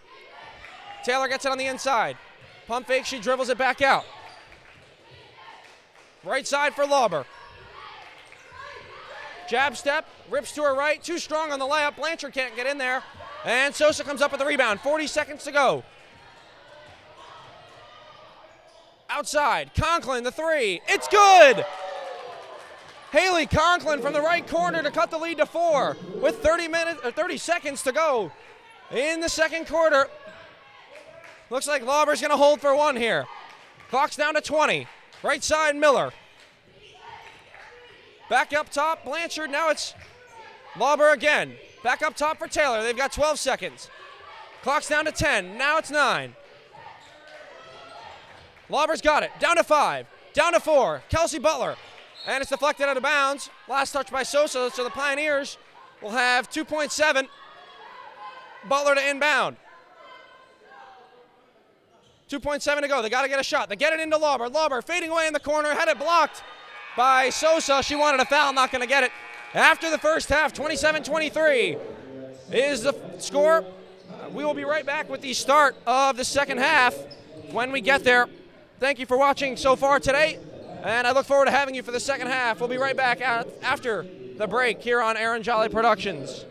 Taylor gets it on the inside. Pump fake. She dribbles it back out. Right side for Lauber. Jab step, rips to her right, too strong on the layup. Blanchard can't get in there. And Sosa comes up with the rebound. 40 seconds to go. Outside, Conklin, the three. It's good! Haley Conklin from the right corner to cut the lead to 4 with 30 seconds to go in the second quarter. Looks like Lauber's going to hold for 1 here. Clock's down to 20. Right side, Miller. Back up top, Blanchard. Now it's Lauber again. Back up top for Taylor. They've got 12 seconds. Clock's down to 10. Now it's 9. Lauber's got it. Down to 5. Down to 4. Kelsey Butler. And it's deflected out of bounds. Last touch by Sosa, so the Pioneers will have 2.7. Butler to inbound. 2.7 to go. They got to get a shot. They get it into Lauber. Lauber fading away in the corner. Had it blocked by Sosa. She wanted a foul. Not going to get it. After the first half, 27-23 is the score. We will be right back with the start of the second half when we get there. Thank you for watching so far today, and I look forward to having you for the second half. We'll be right back after the break here on Aaron Jolly Productions.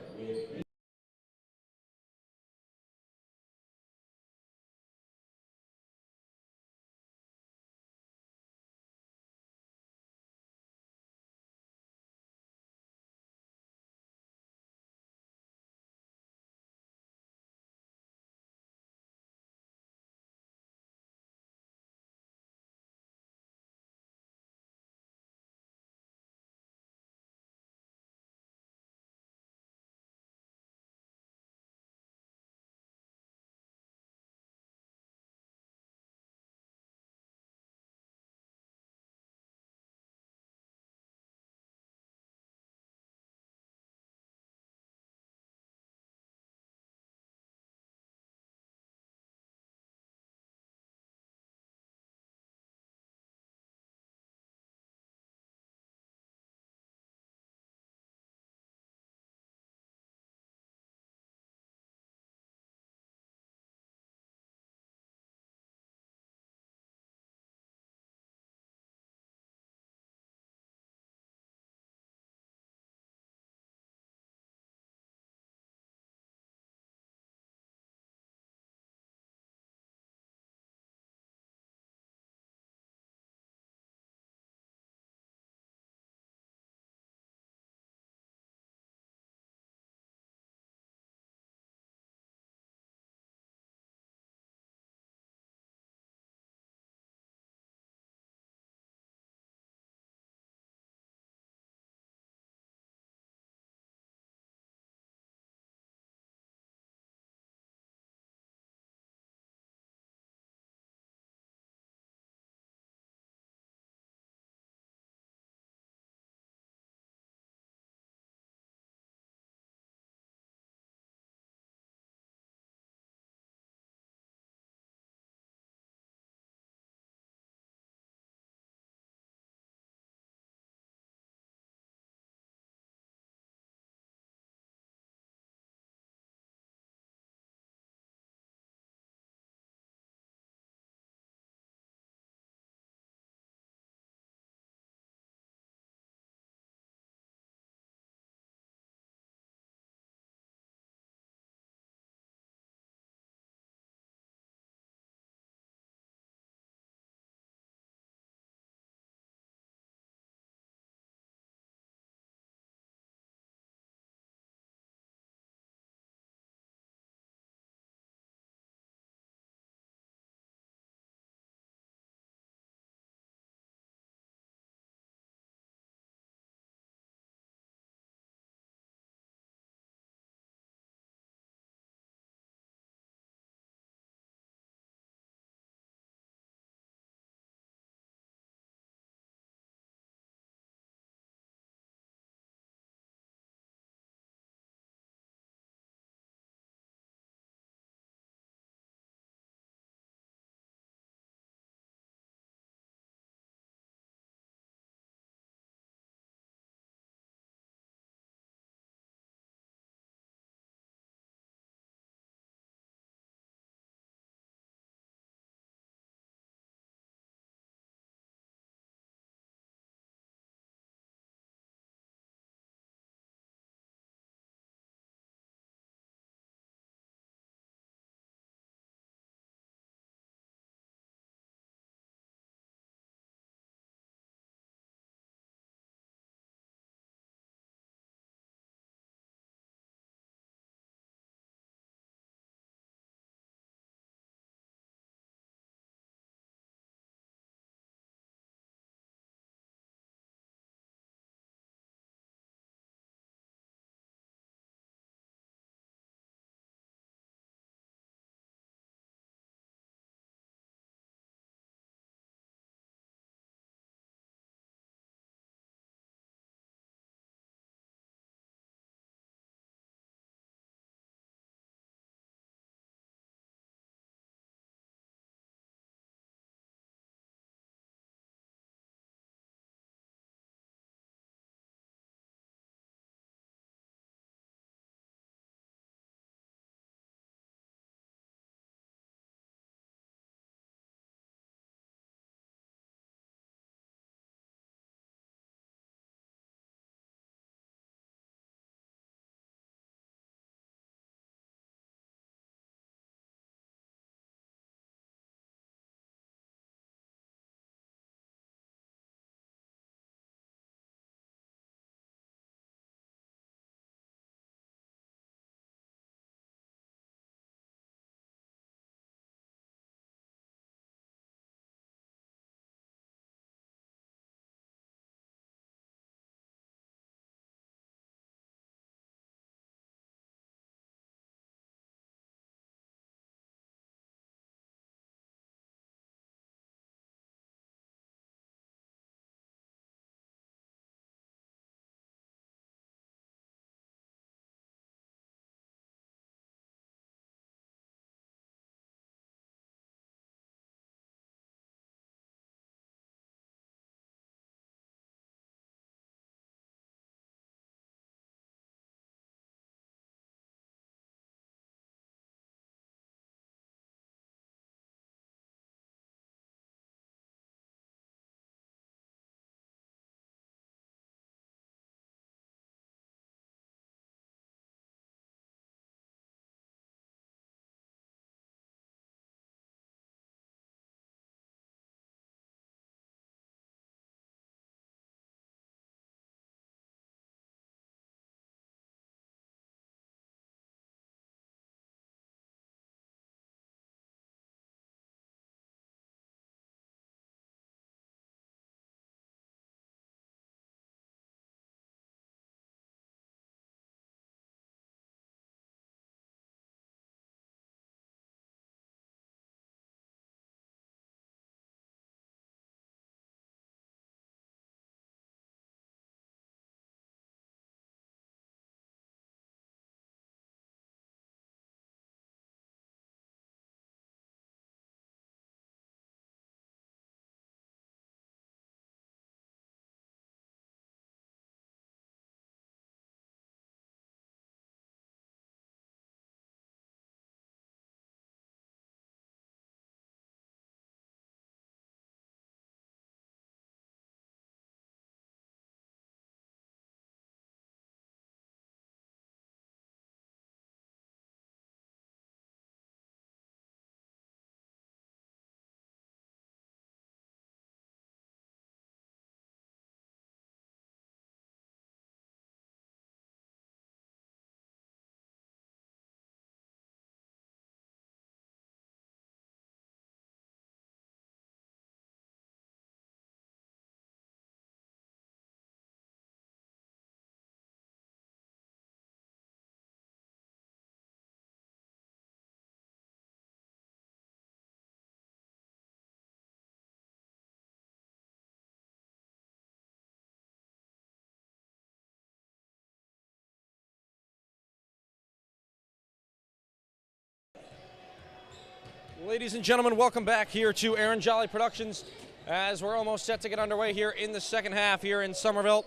Ladies and gentlemen, welcome back here to Aaron Jolly Productions as we're almost set to get underway here in the second half here in Somerville,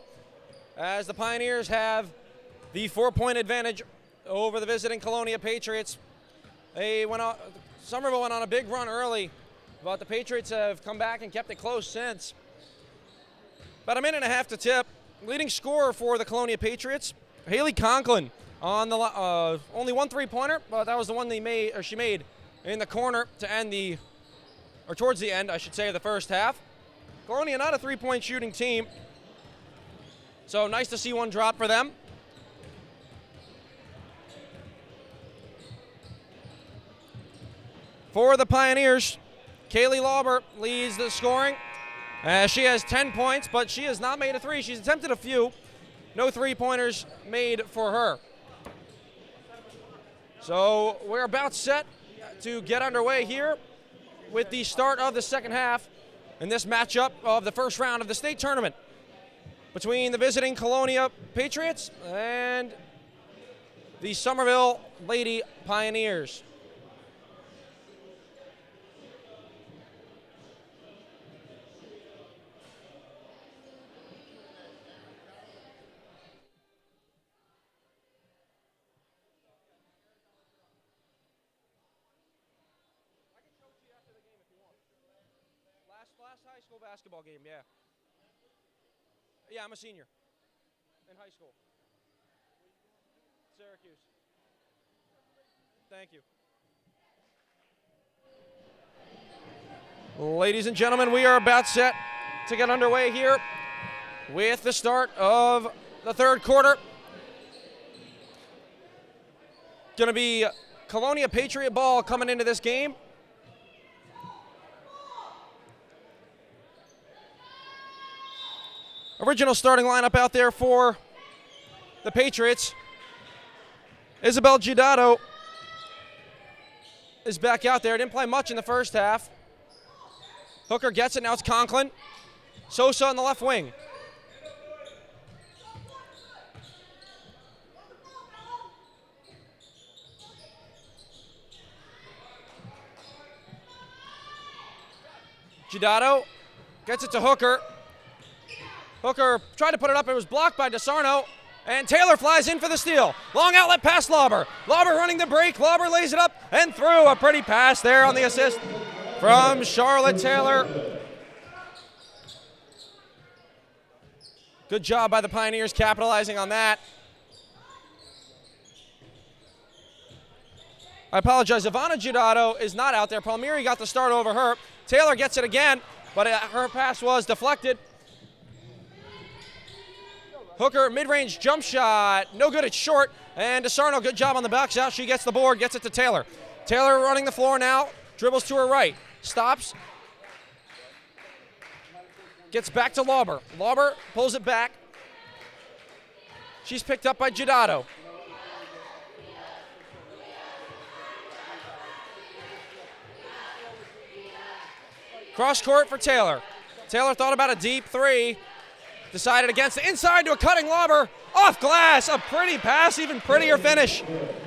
as the Pioneers have the 4-point advantage over the visiting Colonia Patriots. Somerville went on a big run early, but the Patriots have come back and kept it close since. About a minute and a half to tip. Leading scorer for the Colonia Patriots, Haley Conklin, on the only one 3-pointer, but that was the one she made in the corner to end towards the end, I should say, of the first half. Colonia not a 3-point shooting team, so nice to see one drop for them. For the Pioneers, Kaylee Lauber leads the scoring. She has 10 points, but she has not made a three. She's attempted a few. No 3-pointers made for her. So we're about set to get underway here with the start of the second half in this matchup of the first round of the state tournament between the visiting Colonia Patriots and the Somerville Lady Pioneers. Last high school basketball game, yeah. Yeah, I'm a senior in high school. Syracuse. Thank you. Ladies and gentlemen, we are about set to get underway here with the start of the third quarter. Going to be Colonia Patriot ball coming into this game. Original starting lineup out there for the Patriots. Isabel Giudato is back out there. Didn't play much in the first half. Hooker gets it. Now it's Conklin. Sosa on the left wing. Giudato gets it to Hooker. Hooker tried to put it up. It was blocked by DeSarno. And Taylor flies in for the steal. Long outlet pass, Lauber. Lauber running the break. Lauber lays it up and through. A pretty pass there on the assist from Charlotte Taylor. Good job by the Pioneers capitalizing on that. I apologize. Ivana Giudato is not out there. Palmieri got the start over her. Taylor gets it again, but her pass was deflected. Hooker, mid-range jump shot, no good, it's short. And DeSarno, good job on the box out. She gets the board, gets it to Taylor. Taylor running the floor now, dribbles to her right, stops. Gets back to Lauber. Lauber pulls it back. She's picked up by Giudato. Cross court for Taylor. Taylor thought about a deep three. Decided against the inside to a cutting Lauber. Off glass, a pretty pass, even prettier finish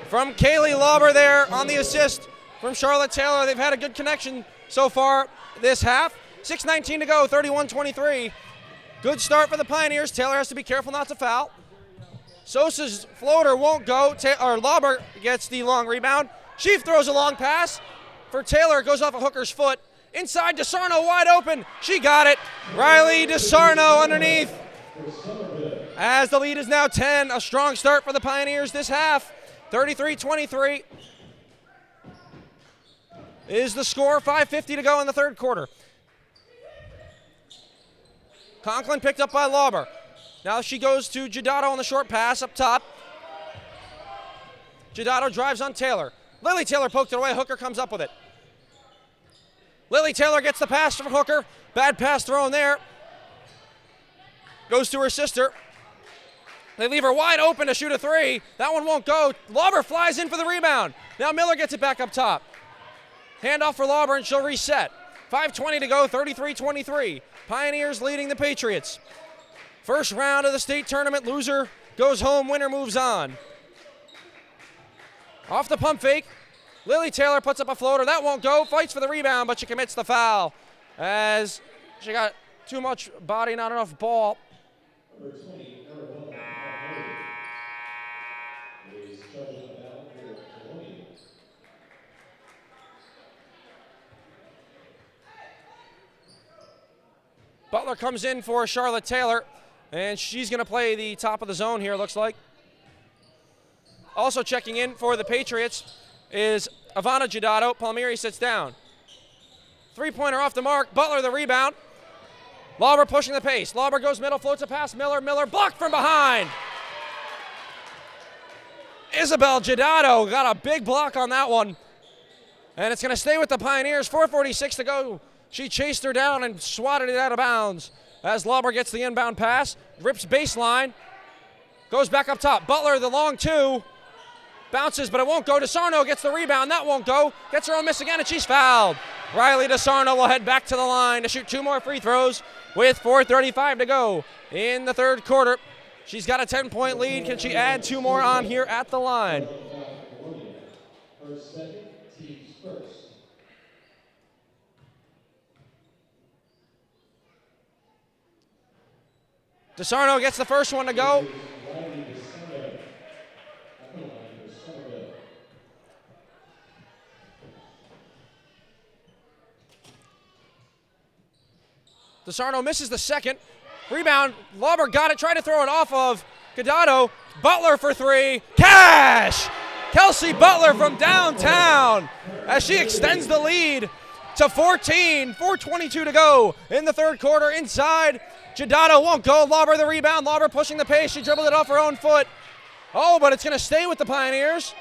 from Kaylee Lauber there on the assist from Charlotte Taylor. They've had a good connection so far this half. 6:19 to go, 31-23. Good start for the Pioneers. Taylor has to be careful not to foul. Sosa's floater won't go. Lauber gets the long rebound. Sheaf throws a long pass for Taylor. It goes off a Hooker's foot. Inside, DeSarno wide open. She got it. Riley DeSarno underneath. As the lead is now 10. A strong start for the Pioneers this half. 33-23 is the score. 5:50 to go in the third quarter. Conklin picked up by Lauber. Now she goes to Giudato on the short pass up top. Giudato drives on Taylor. Lily Taylor poked it away. Hooker comes up with it. Lily Taylor gets the pass from Hooker. Bad pass thrown there. Goes to her sister. They leave her wide open to shoot a three. That one won't go. Lauber flies in for the rebound. Now Miller gets it back up top. Handoff for Lauber and she'll reset. 5:20 to go, 33-23. Pioneers leading the Patriots. First round of the state tournament. Loser goes home, winner moves on. Off the pump fake. Lily Taylor puts up a floater. That won't go. Fights for the rebound, but she commits the foul as she got too much body, not enough ball. Butler comes in for Charlotte Taylor, and she's going to play the top of the zone here, looks like. Also checking in for the Patriots is Ivana Giudato. Palmieri sits down. Three-pointer off the mark. Butler the rebound. Lauber pushing the pace. Lauber goes middle, floats a pass. Miller blocked from behind. Isabel Giudato got a big block on that one. And it's going to stay with the Pioneers. 4:46 to go. She chased her down and swatted it out of bounds as Lauber gets the inbound pass. Rips baseline. Goes back up top. Butler the long two. Bounces, but it won't go. DeSarno gets the rebound. That won't go. Gets her own miss again, and she's fouled. Riley DeSarno will head back to the line to shoot 2 more free throws with 4:35 to go in the third quarter. She's got a 10-point lead. Can she add 2 more on here at the line? DeSarno gets the first one to go. DeSarno misses the second. Rebound. Lauber got it. Tried to throw it off of Giudato. Butler for 3. Cash! Kelsey Butler from downtown as she extends the lead to 14. 4:22 to go in the third quarter. Inside. Giudato won't go. Lauber the rebound. Lauber pushing the pace. She dribbled it off her own foot. Oh, but it's going to stay with the Pioneers.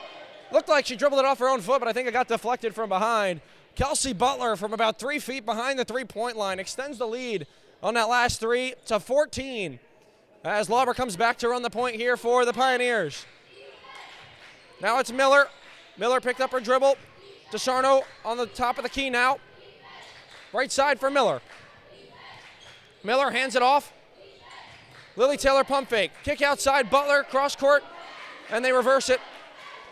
Looked like she dribbled it off her own foot, but I think it got deflected from behind. Kelsey Butler from about 3 feet behind the three-point line extends the lead on that last 3 to 14 as Lauber comes back to run the point here for the Pioneers. Now it's Miller. Miller picked up her dribble. DeSarno on the top of the key now. Right side for Miller. Miller hands it off. Lily Taylor pump fake. Kick outside, Butler, cross court, and they reverse it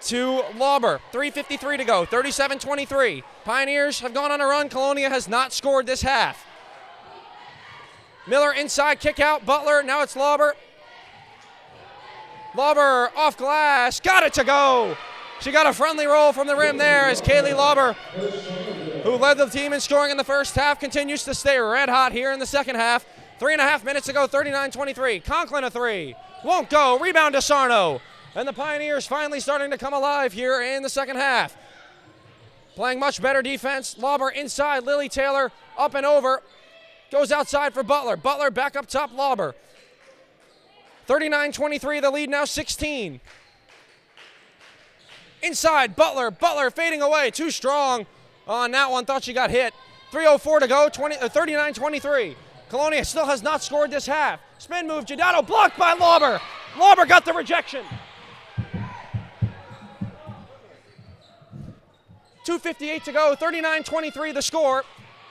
to Lauber. 3:53 to go, 37-23. Pioneers have gone on a run. Colonia has not scored this half. Miller inside, kick out, Butler, now it's Lauber. Lauber off glass, got it to go. She got a friendly roll from the rim there as Kaylee Lauber, who led the team in scoring in the first half, continues to stay red hot here in the second half. 3.5 minutes to go, 39-23. Conklin a 3. Won't go. Rebound to Sarno. And the Pioneers finally starting to come alive here in the second half. Playing much better defense. Lauber inside. Lily Taylor up and over. Goes outside for Butler. Butler back up top. Lauber. 39-23. The lead now 16. Inside. Butler. Butler fading away. Too strong on that one. Thought she got hit. 3:04 to go. 39-23. Colonia still has not scored this half. Spin move. Giudato blocked by Lauber. Lauber got the rejection. 2:58 to go. 39-23 the score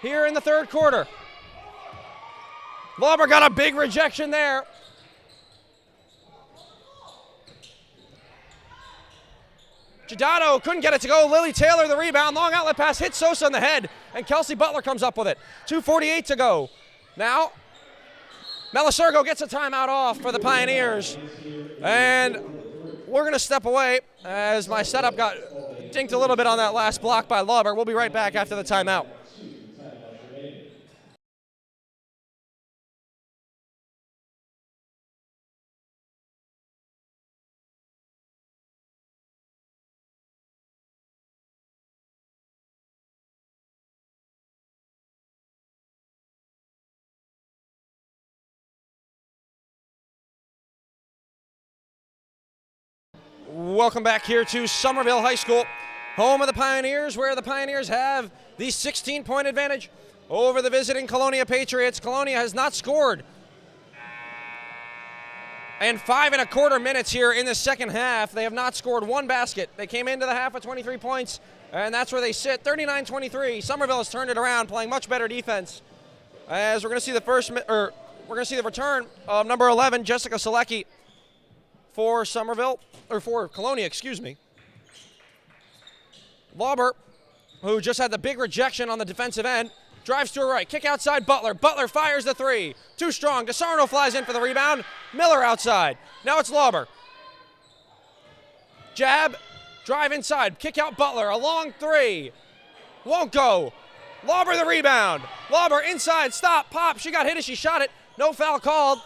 here in the third quarter. Lauber got a big rejection there. Giudato couldn't get it to go. Lily Taylor the rebound. Long outlet pass hits Sosa in the head, and Kelsey Butler comes up with it. 2:48 to go. Now, Melisergo gets a timeout off for the Pioneers, and we're going to step away as my setup got dinked a little bit on that last block by Lauber. We'll be right back after the timeout. Welcome back here to Somerville High School, home of the Pioneers, where the Pioneers have the 16-point advantage over the visiting Colonia Patriots. Colonia has not scored. And 5.25 minutes here in the second half. They have not scored one basket. They came into the half with 23 points, and that's where they sit. 39-23. Somerville has turned it around, playing much better defense. As we're going to see the return of number 11, Jessica Selecki, for Somerville, or for Colonia, excuse me. Lauber, who just had the big rejection on the defensive end, drives to her right. Kick outside Butler. Butler fires the three. Too strong. DeSarno flies in for the rebound. Miller outside. Now it's Lauber. Jab. Drive inside. Kick out Butler. A long three. Won't go. Lauber the rebound. Lauber inside. Stop. Pop. She got hit as she shot it. No foul called.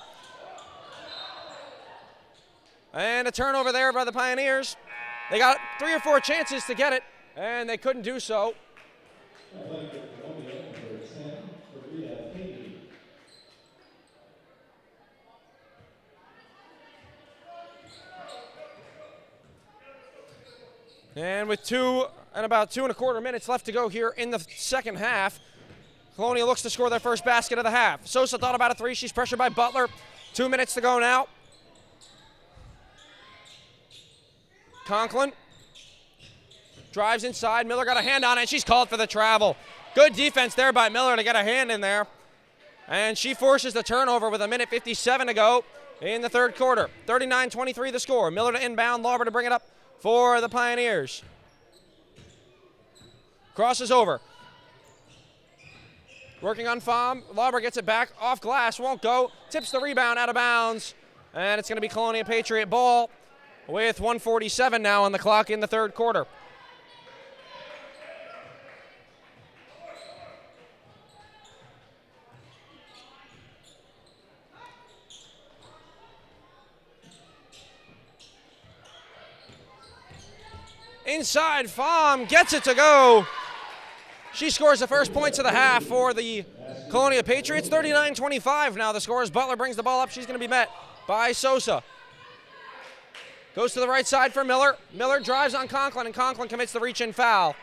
And a turnover there by the Pioneers. They got 3 or 4 chances to get it, and they couldn't do so. And with about 2.25 minutes left to go here in the second half, Colonia looks to score their first basket of the half. Sosa thought about a three. She's pressured by Butler. 2 minutes to go now. Conklin drives inside. Miller got a hand on it. She's called for the travel. Good defense there by Miller to get a hand in there. And she forces the turnover with 1:57 to go in the third quarter. 39-23 the score. Miller to inbound. Lauber to bring it up for the Pioneers. Crosses over. Working on Pham. Lauber gets it back. Off glass. Won't go. Tips the rebound out of bounds. And it's going to be Colonia Patriot ball with 1:47 now on the clock in the third quarter. Inside, Pham gets it to go. She scores the first points of the half for the Colonia Patriots. 39-25 now the score as Butler brings the ball up. She's going to be met by Sosa. Goes to the right side for Miller. Miller drives on Conklin, and Conklin commits the reach-in foul.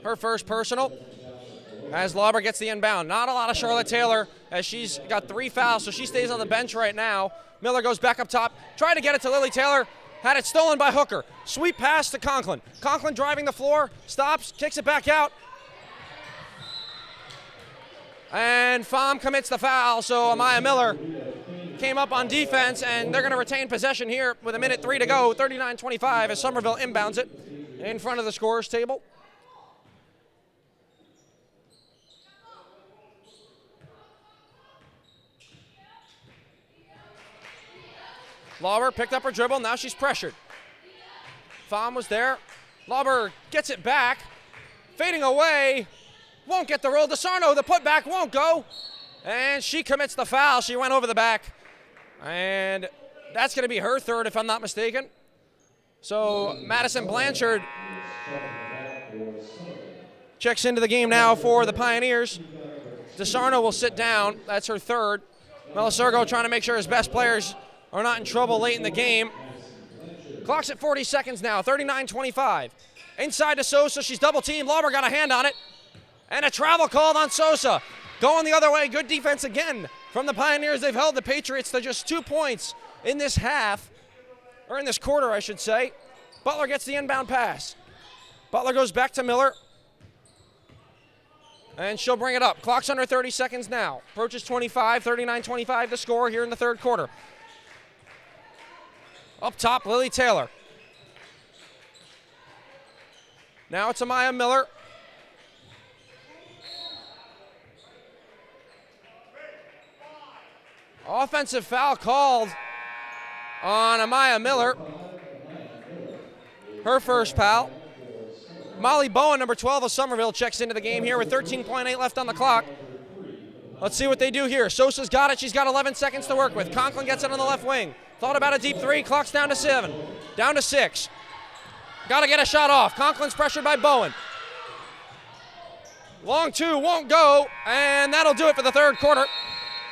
Her first personal as Lauber gets the inbound. Not a lot of Charlotte Taylor as she's got 3 fouls, so she stays on the bench right now. Miller goes back up top. Tried to get it to Lily Taylor. Had it stolen by Hooker. Sweep pass to Conklin. Conklin driving the floor. Stops. Kicks it back out. And Pham commits the foul, so Amaya Miller came up on defense, and they're going to retain possession here with 1:03 to go. 39-25 as Somerville inbounds it in front of the scorer's table. Lauber picked up her dribble. Now she's pressured. Pham was there. Lauber gets it back. Fading away. Won't get the roll. DeSarno, the putback won't go. And she commits the foul. She went over the back. And that's going to be her third, if I'm not mistaken. So Madison Blanchard checks into the game now for the Pioneers. DeSarno will sit down. That's her third. Melisergo trying to make sure his best players are not in trouble late in the game. Clock's at 40 seconds now, 39-25. Inside to Sosa, she's double teamed. Lauber got a hand on it. And a travel called on Sosa. Going the other way, good defense again from the Pioneers. They've held the Patriots to just 2 points in this half, or in this quarter, I should say. Butler gets the inbound pass. Butler goes back to Miller. And she'll bring it up. Clock's under 30 seconds now. Approaches 25, 39-25 the score here in the third quarter. Up top, Lily Taylor. Now it's Amaya Miller. Offensive foul called on Amaya Miller. Her first foul. Molly Bowen, number 12 of Somerville, checks into the game here with 13.8 left on the clock. Let's see what they do here. Sosa's got it. She's got 11 seconds to work with. Conklin gets it on the left wing. Thought about a deep three. Clock's down to 7. Down to 6. Got to get a shot off. Conklin's pressured by Bowen. Long two won't go, and that'll do it for the third quarter.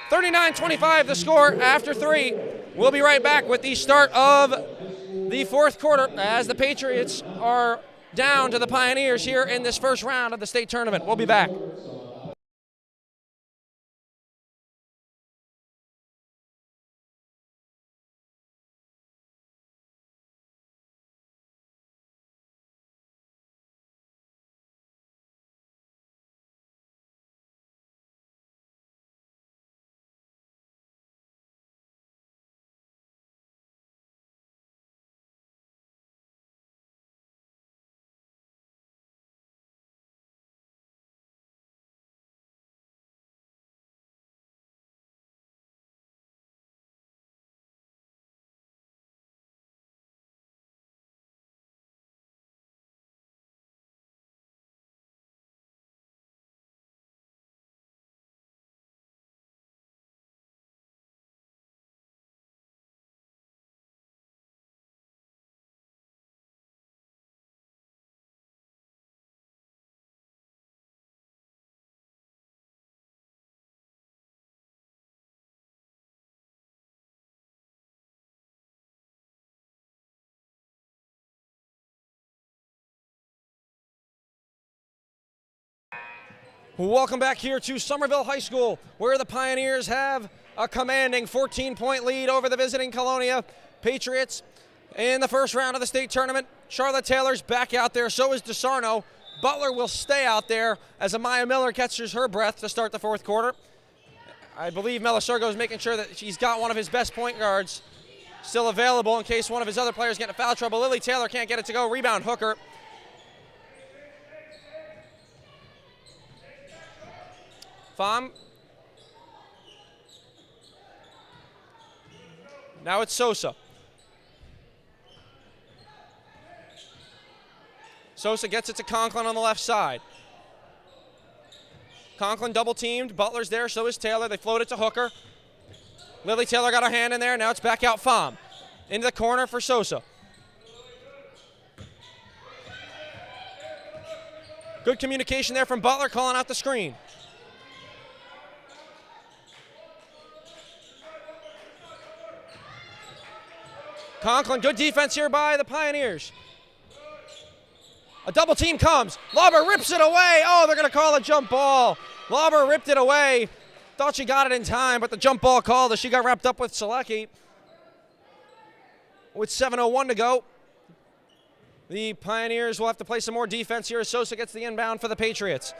39-25 the score after 3. We'll be right back with the start of the fourth quarter as the Patriots are down to the Pioneers here in this first round of the state tournament. We'll be back. Welcome back here to Somerville High School, where the Pioneers have a commanding 14-point lead over the visiting Colonia Patriots in the first round of the state tournament. Charlotte Taylor's back out there, so is DeSarno. Butler will stay out there as Amaya Miller catches her breath to start the fourth quarter. I believe Melisorgo is making sure that he's got one of his best point guards still available in case one of his other players get in foul trouble. Lily Taylor can't get it to go. Rebound, Hooker. Pham. Now it's Sosa. Sosa gets it to Conklin on the left side. Conklin double teamed. Butler's there, so is Taylor. They float it to Hooker. Lily Taylor got her hand in there. Now it's back out Pham. Into the corner for Sosa. Good communication there from Butler, calling out the screen. Conklin, good defense here by the Pioneers. A double team comes. Lauber rips it away. Oh, they're going to call a jump ball. Lauber ripped it away. Thought she got it in time, but the jump ball called as she got wrapped up with Selecki. With 7:01 to go, the Pioneers will have to play some more defense here as Sosa gets the inbound for the Patriots.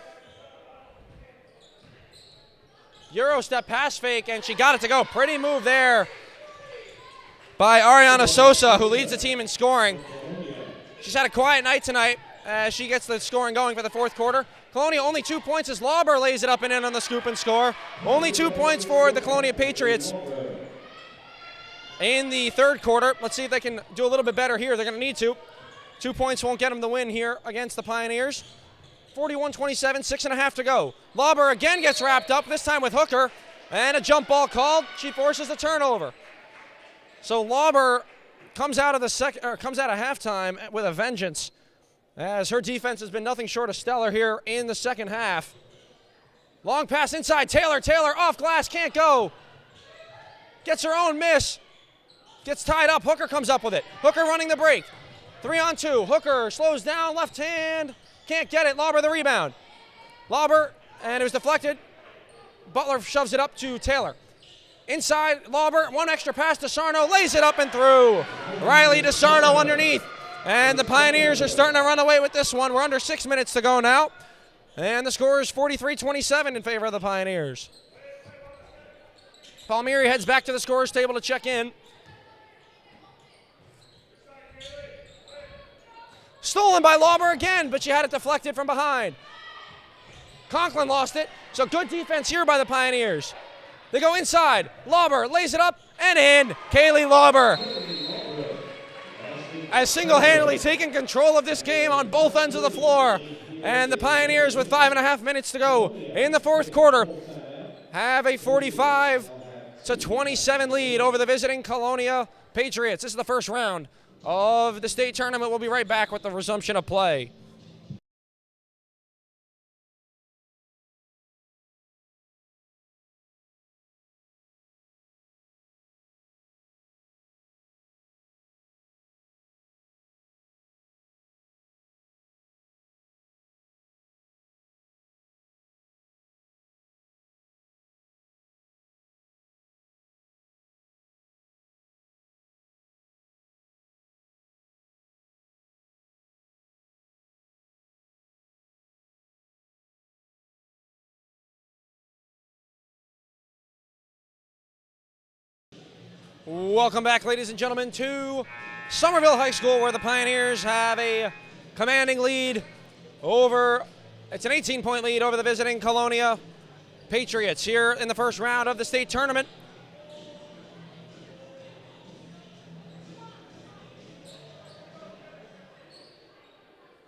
Euro step pass fake, and she got it to go. Pretty move there by Ariana Sosa, who leads the team in scoring. She's had a quiet night tonight as she gets the scoring going for the fourth quarter. Colonia only 2 points as Lauber lays it up and in on the scoop and score. Only 2 points for the Colonia Patriots in the third quarter. Let's see if they can do a little bit better here. They're going to need to. 2 points won't get them the win here against the Pioneers. 41-27, 6.5 to go. Lauber again gets wrapped up, this time with Hooker, and a jump ball called. She forces the turnover. So Lauber comes out of halftime with a vengeance, as her defense has been nothing short of stellar here in the second half. Long pass inside, Taylor off glass, can't go. Gets her own miss. Gets tied up, Hooker comes up with it. Hooker running the break. 3-on-2, Hooker slows down, left hand. Can't get it, Lauber the rebound. Lauber, and it was deflected. Butler shoves it up to Taylor. Inside, Lauber, one extra pass to Sarno, lays it up and through. Riley to Sarno underneath. And the Pioneers are starting to run away with this one. We're under 6 minutes to go now. And the score is 43-27 in favor of the Pioneers. Palmieri heads back to the scorer's table to check in. Stolen by Lauber again, but she had it deflected from behind. Conklin lost it, so good defense here by the Pioneers. They go inside. Lauber lays it up and in. Kaylee Lauber has single-handedly taken control of this game on both ends of the floor. And the Pioneers, with 5.5 minutes to go in the fourth quarter, have a 45-27 lead over the visiting Colonia Patriots. This is the first round of the state tournament. We'll be right back with the resumption of play. Welcome back, ladies and gentlemen, to Somerville High School, where the Pioneers have a commanding lead over, it's an 18-point lead over the visiting Colonia Patriots here in the first round of the state tournament.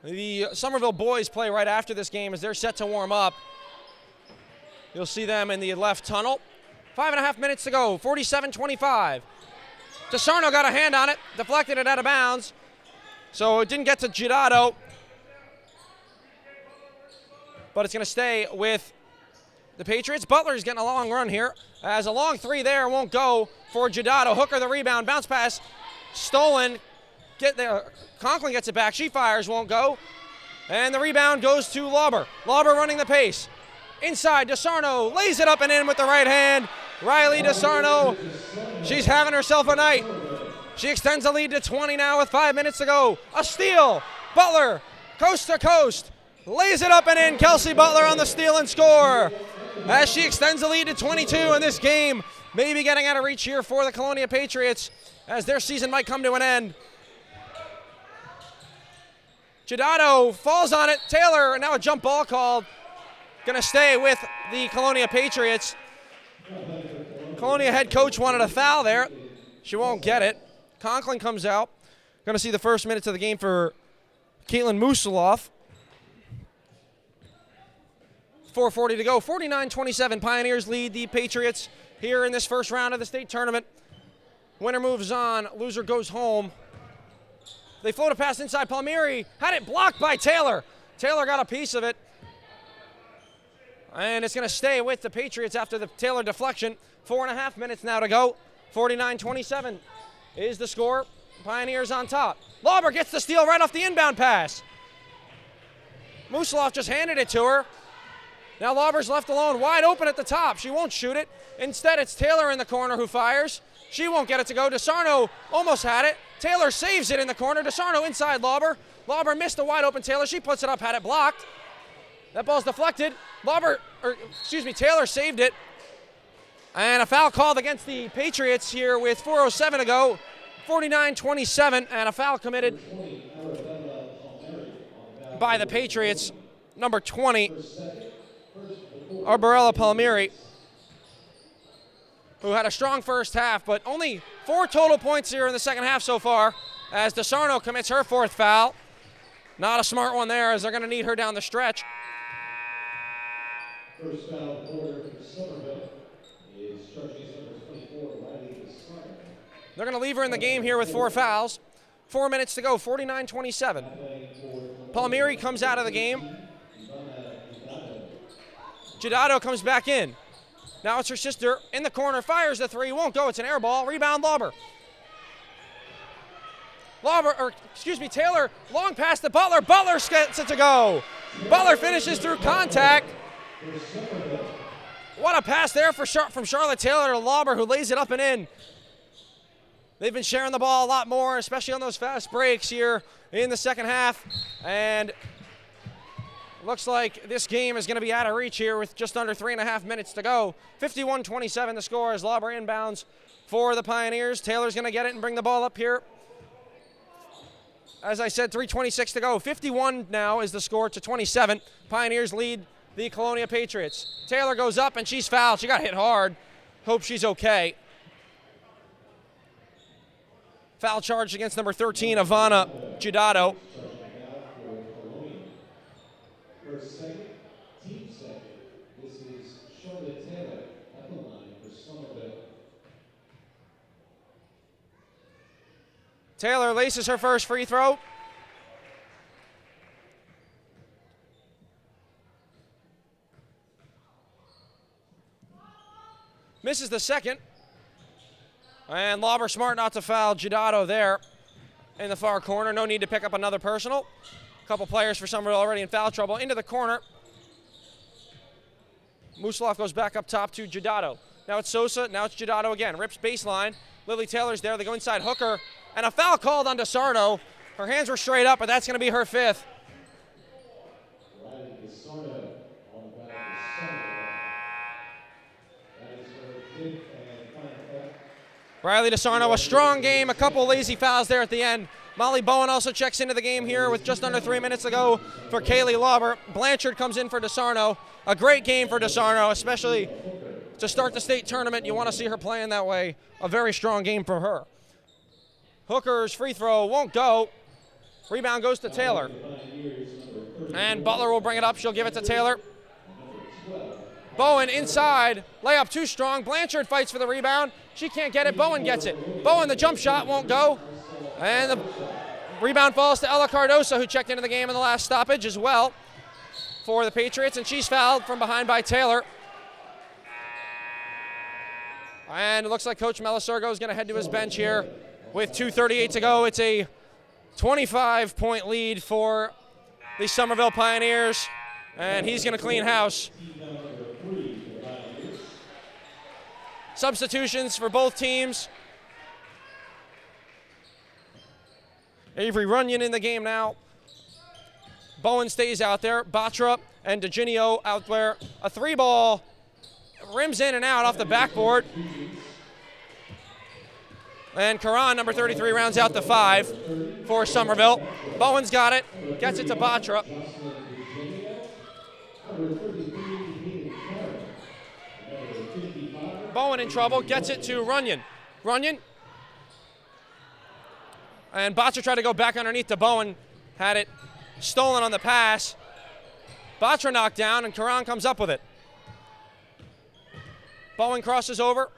The Somerville boys play right after this game as they're set to warm up. You'll see them in the left tunnel. 5.5 minutes to go, 47-25. DeSarno got a hand on it, deflected it out of bounds. So it didn't get to Giudato. But it's going to stay with the Patriots. Butler's getting a long run here. As a long three there won't go for Giudato. Hooker the rebound, bounce pass, stolen. Get there. Conklin gets it back. She fires, won't go. And the rebound goes to Lauber. Lauber running the pace. Inside, DeSarno lays it up and in with the right hand. Riley DeSarno, she's having herself a night. She extends the lead to 20 now with 5 minutes to go. A steal. Butler, coast to coast, lays it up and in. Kelsey Butler on the steal and score as she extends the lead to 22, and this game may be getting out of reach here for the Colonia Patriots as their season might come to an end. Giudato falls on it. Taylor, now a jump ball called. Going to stay with the Colonia Patriots. Colonia head coach wanted a foul there. She won't get it. Conklin comes out. Going to see the first minutes of the game for Caitlin Musaloff. 4:40 to go. 49-27. Pioneers lead the Patriots here in this first round of the state tournament. Winner moves on. Loser goes home. They float a pass inside. Palmieri had it blocked by Taylor. Taylor got a piece of it. And it's going to stay with the Patriots after the Taylor deflection. 4.5 minutes now to go. 49-27 is the score. Pioneers on top. Lauber gets the steal right off the inbound pass. Musaloff just handed it to her. Now Lauber's left alone, wide open at the top. She won't shoot it. Instead, it's Taylor in the corner who fires. She won't get it to go. DeSarno almost had it. Taylor saves it in the corner. DeSarno inside Lauber. Lauber missed a wide open Taylor. She puts it up, had it blocked. That ball's deflected. Taylor saved it. And a foul called against the Patriots here with 4:07 to go. 49-27, and a foul committed by the Patriots. Number 20, Arborella Palmieri, who had a strong first half, but only 4 total points here in the second half so far, as DeSarno commits her 4th foul. Not a smart one there, as they're going to need her down the stretch. First foul of the quarter for Somerville is charge case number 24, Riley DeSarno. They're going to leave her in the game here with 4 fouls. 4 minutes to go, 49-27. Palmieri comes out of the game. Giudato comes back in. Now it's her sister in the corner, fires the 3, won't go, it's an air ball. Rebound Lauber. Taylor, long pass to Butler. Butler gets it to go. Butler finishes through contact. What a pass there from Charlotte Taylor to Lauber, who lays it up and in. They've been sharing the ball a lot more, especially on those fast breaks here in the second half. And looks like this game is going to be out of reach here with just under 3.5 minutes to go. 51-27 the score as Lauber inbounds for the Pioneers. Taylor's going to get it and bring the ball up here. As I said, 3:26 to go. 51 now is the score to 27. Pioneers lead the Colonia Patriots. Taylor goes up and she's fouled. She got hit hard. Hope she's okay. Foul charged against number 13, Ivana Giudato. First second, team second. This is Charlotte Taylor at the line for Somerville. Taylor laces her first free throw. Misses the second. And Lauber smart not to foul Giudato there in the far corner. No need to pick up another personal. A couple players for Somerville already in foul trouble. Into the corner. Musaloff goes back up top to Giudato. Now it's Sosa. Now it's Giudato again. Rips baseline. Lily Taylor's there. They go inside Hooker. And a foul called on DeSarno. Her hands were straight up, but that's going to be her 5th. Riley DeSarno on the back of Somerville. That is her 5th and final foul. Riley DeSarno, a strong game. A couple lazy fouls there at the end. Molly Bowen also checks into the game here with just under 3 minutes to go for Kaylee Lauber. Blanchard comes in for DeSarno. A great game for DeSarno, especially to start the state tournament. You want to see her playing that way. A very strong game for her. Hooker's free throw won't go. Rebound goes to Taylor. And Butler will bring it up. She'll give it to Taylor. Bowen inside. Layup too strong. Blanchard fights for the rebound. She can't get it. Bowen gets it. Bowen, the jump shot won't go. And the rebound falls to Ella Cardoso, who checked into the game in the last stoppage as well for the Patriots. And she's fouled from behind by Taylor. And it looks like Coach Melisorgo is going to head to his bench here with 2:38 to go. It's a 25-point lead for the Somerville Pioneers, and he's going to clean house Substitutions for both teams. Avery Runyon in the game now. Bowen stays out there. Batra and DeGinio out there. A 3-ball. Rims in and out off the backboard. And Karan, number 33, rounds out the 5 for Somerville. Bowen's got it. Gets it to Batra. Bowen in trouble. Gets it to Runyon. Runyon. And Batra tried to go back underneath to Bowen. Had it stolen on the pass. Batra knocked down, and Karan comes up with it. Bowen crosses over.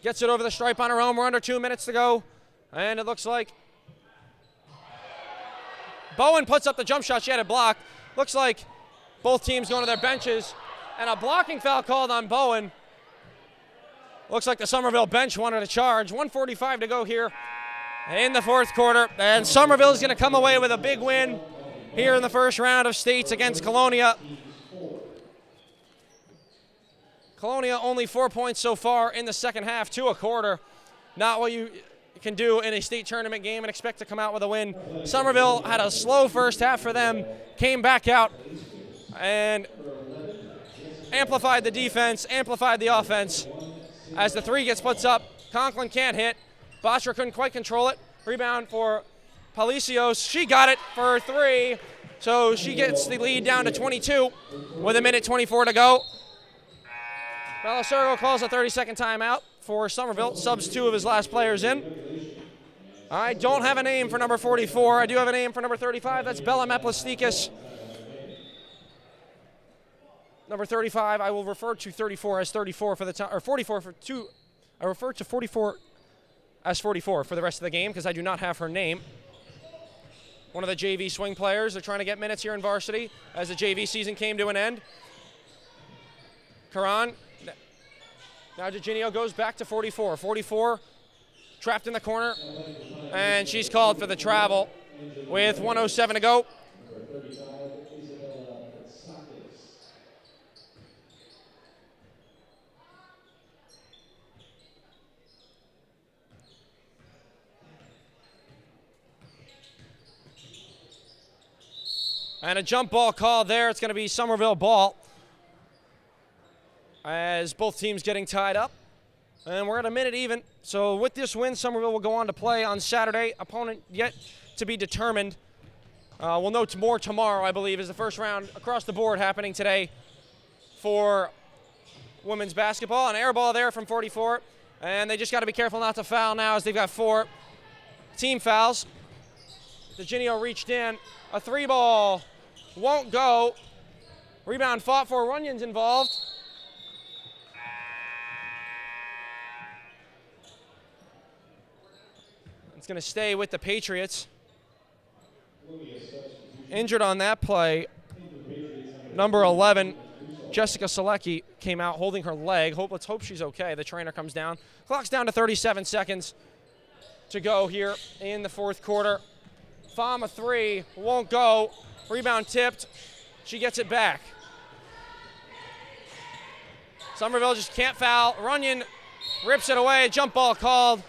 Gets it over the stripe on her own. We're under 2 minutes to go. And it looks like Bowen puts up the jump shot. She had it blocked. Looks like both teams going to their benches. And a blocking foul called on Bowen. Looks like the Somerville bench wanted to charge. 1:45 to go here in the fourth quarter. And Somerville is going to come away with a big win here in the first round of states against Colonia. Colonia only 4 points so far in the second half to a quarter. Not what you can do in a state tournament game and expect to come out with a win. Somerville had a slow first half for them, came back out and amplified the defense, amplified the offense. As the 3 gets put up, Conklin can't hit. Batra couldn't quite control it. Rebound for Palacios. She got it for 3. So she gets the lead down to 22 with 1:24 to go. Belisario calls a 30-second timeout for Somerville. Subs 2 of his last players in. I don't have a name for number 44. I do have a name for number 35. That's Bella Meplastikis. Number 35, I will refer to 34 as 34 for the time, or 44 for 2. I refer to 44 as 44 for the rest of the game because I do not have her name. One of the JV swing players. They're trying to get minutes here in varsity as the JV season came to an end. Karan. Now DeGinio goes back to 44. 44 trapped in the corner, and she's called for the travel with 1:07 to go. And a jump ball call there. It's going to be Somerville ball as both teams getting tied up. And we're at a minute even. So with this win, Somerville will go on to play on Saturday. Opponent yet to be determined. We'll know more tomorrow, I believe, is the first round across the board happening today for women's basketball. An air ball there from 44. And they just got to be careful not to foul now as they've got 4 team fouls. DeGinio reached in. A 3-ball won't go. Rebound fought for. Runyon's involved. It's going to stay with the Patriots. Injured on that play, number 11, Jessica Selecki, came out holding her leg. Let's hope she's okay. The trainer comes down. Clock's down to 37 seconds to go here in the fourth quarter. Fama 3 won't go. Rebound tipped. She gets it back. Somerville just can't foul. Runyon rips it away. Jump ball called.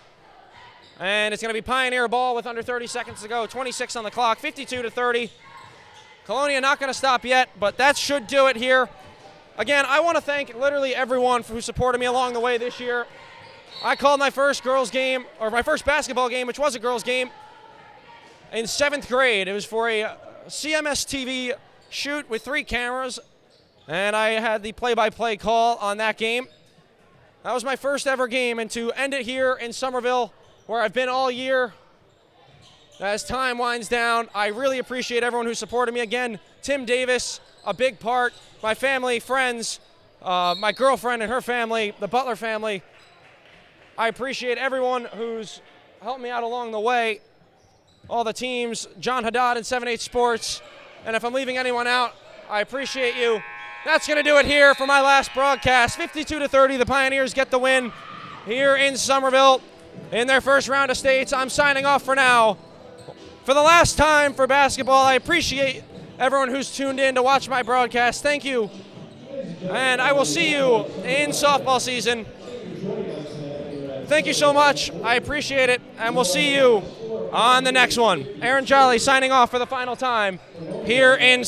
And it's going to be Pioneer ball with under 30 seconds to go. 26 on the clock. 52-30. Colonia not going to stop yet, but that should do it here. Again, I want to thank literally everyone who supported me along the way this year. I called my first girls game, or my first basketball game, which was a girls game, in 7th grade. It was for a CMS TV shoot with 3 cameras, and I had the play-by-play call on that game. That was my first ever game, and to end it here in Somerville, where I've been all year, as time winds down, I really appreciate everyone who supported me. Again, Tim Davis, a big part, my family, friends, my girlfriend and her family, the Butler family. I appreciate everyone who's helped me out along the way. All the teams, John Haddad and 7-8 Sports. And if I'm leaving anyone out, I appreciate you. That's going to do it here for my last broadcast. 52-30, the Pioneers get the win here in Somerville in their first round of states. I'm signing off for now. For the last time for basketball, I appreciate everyone who's tuned in to watch my broadcast. Thank you. And I will see you in softball season. Thank you so much. I appreciate it, and we'll see you on the next one. Aaron Jolly signing off for the final time here in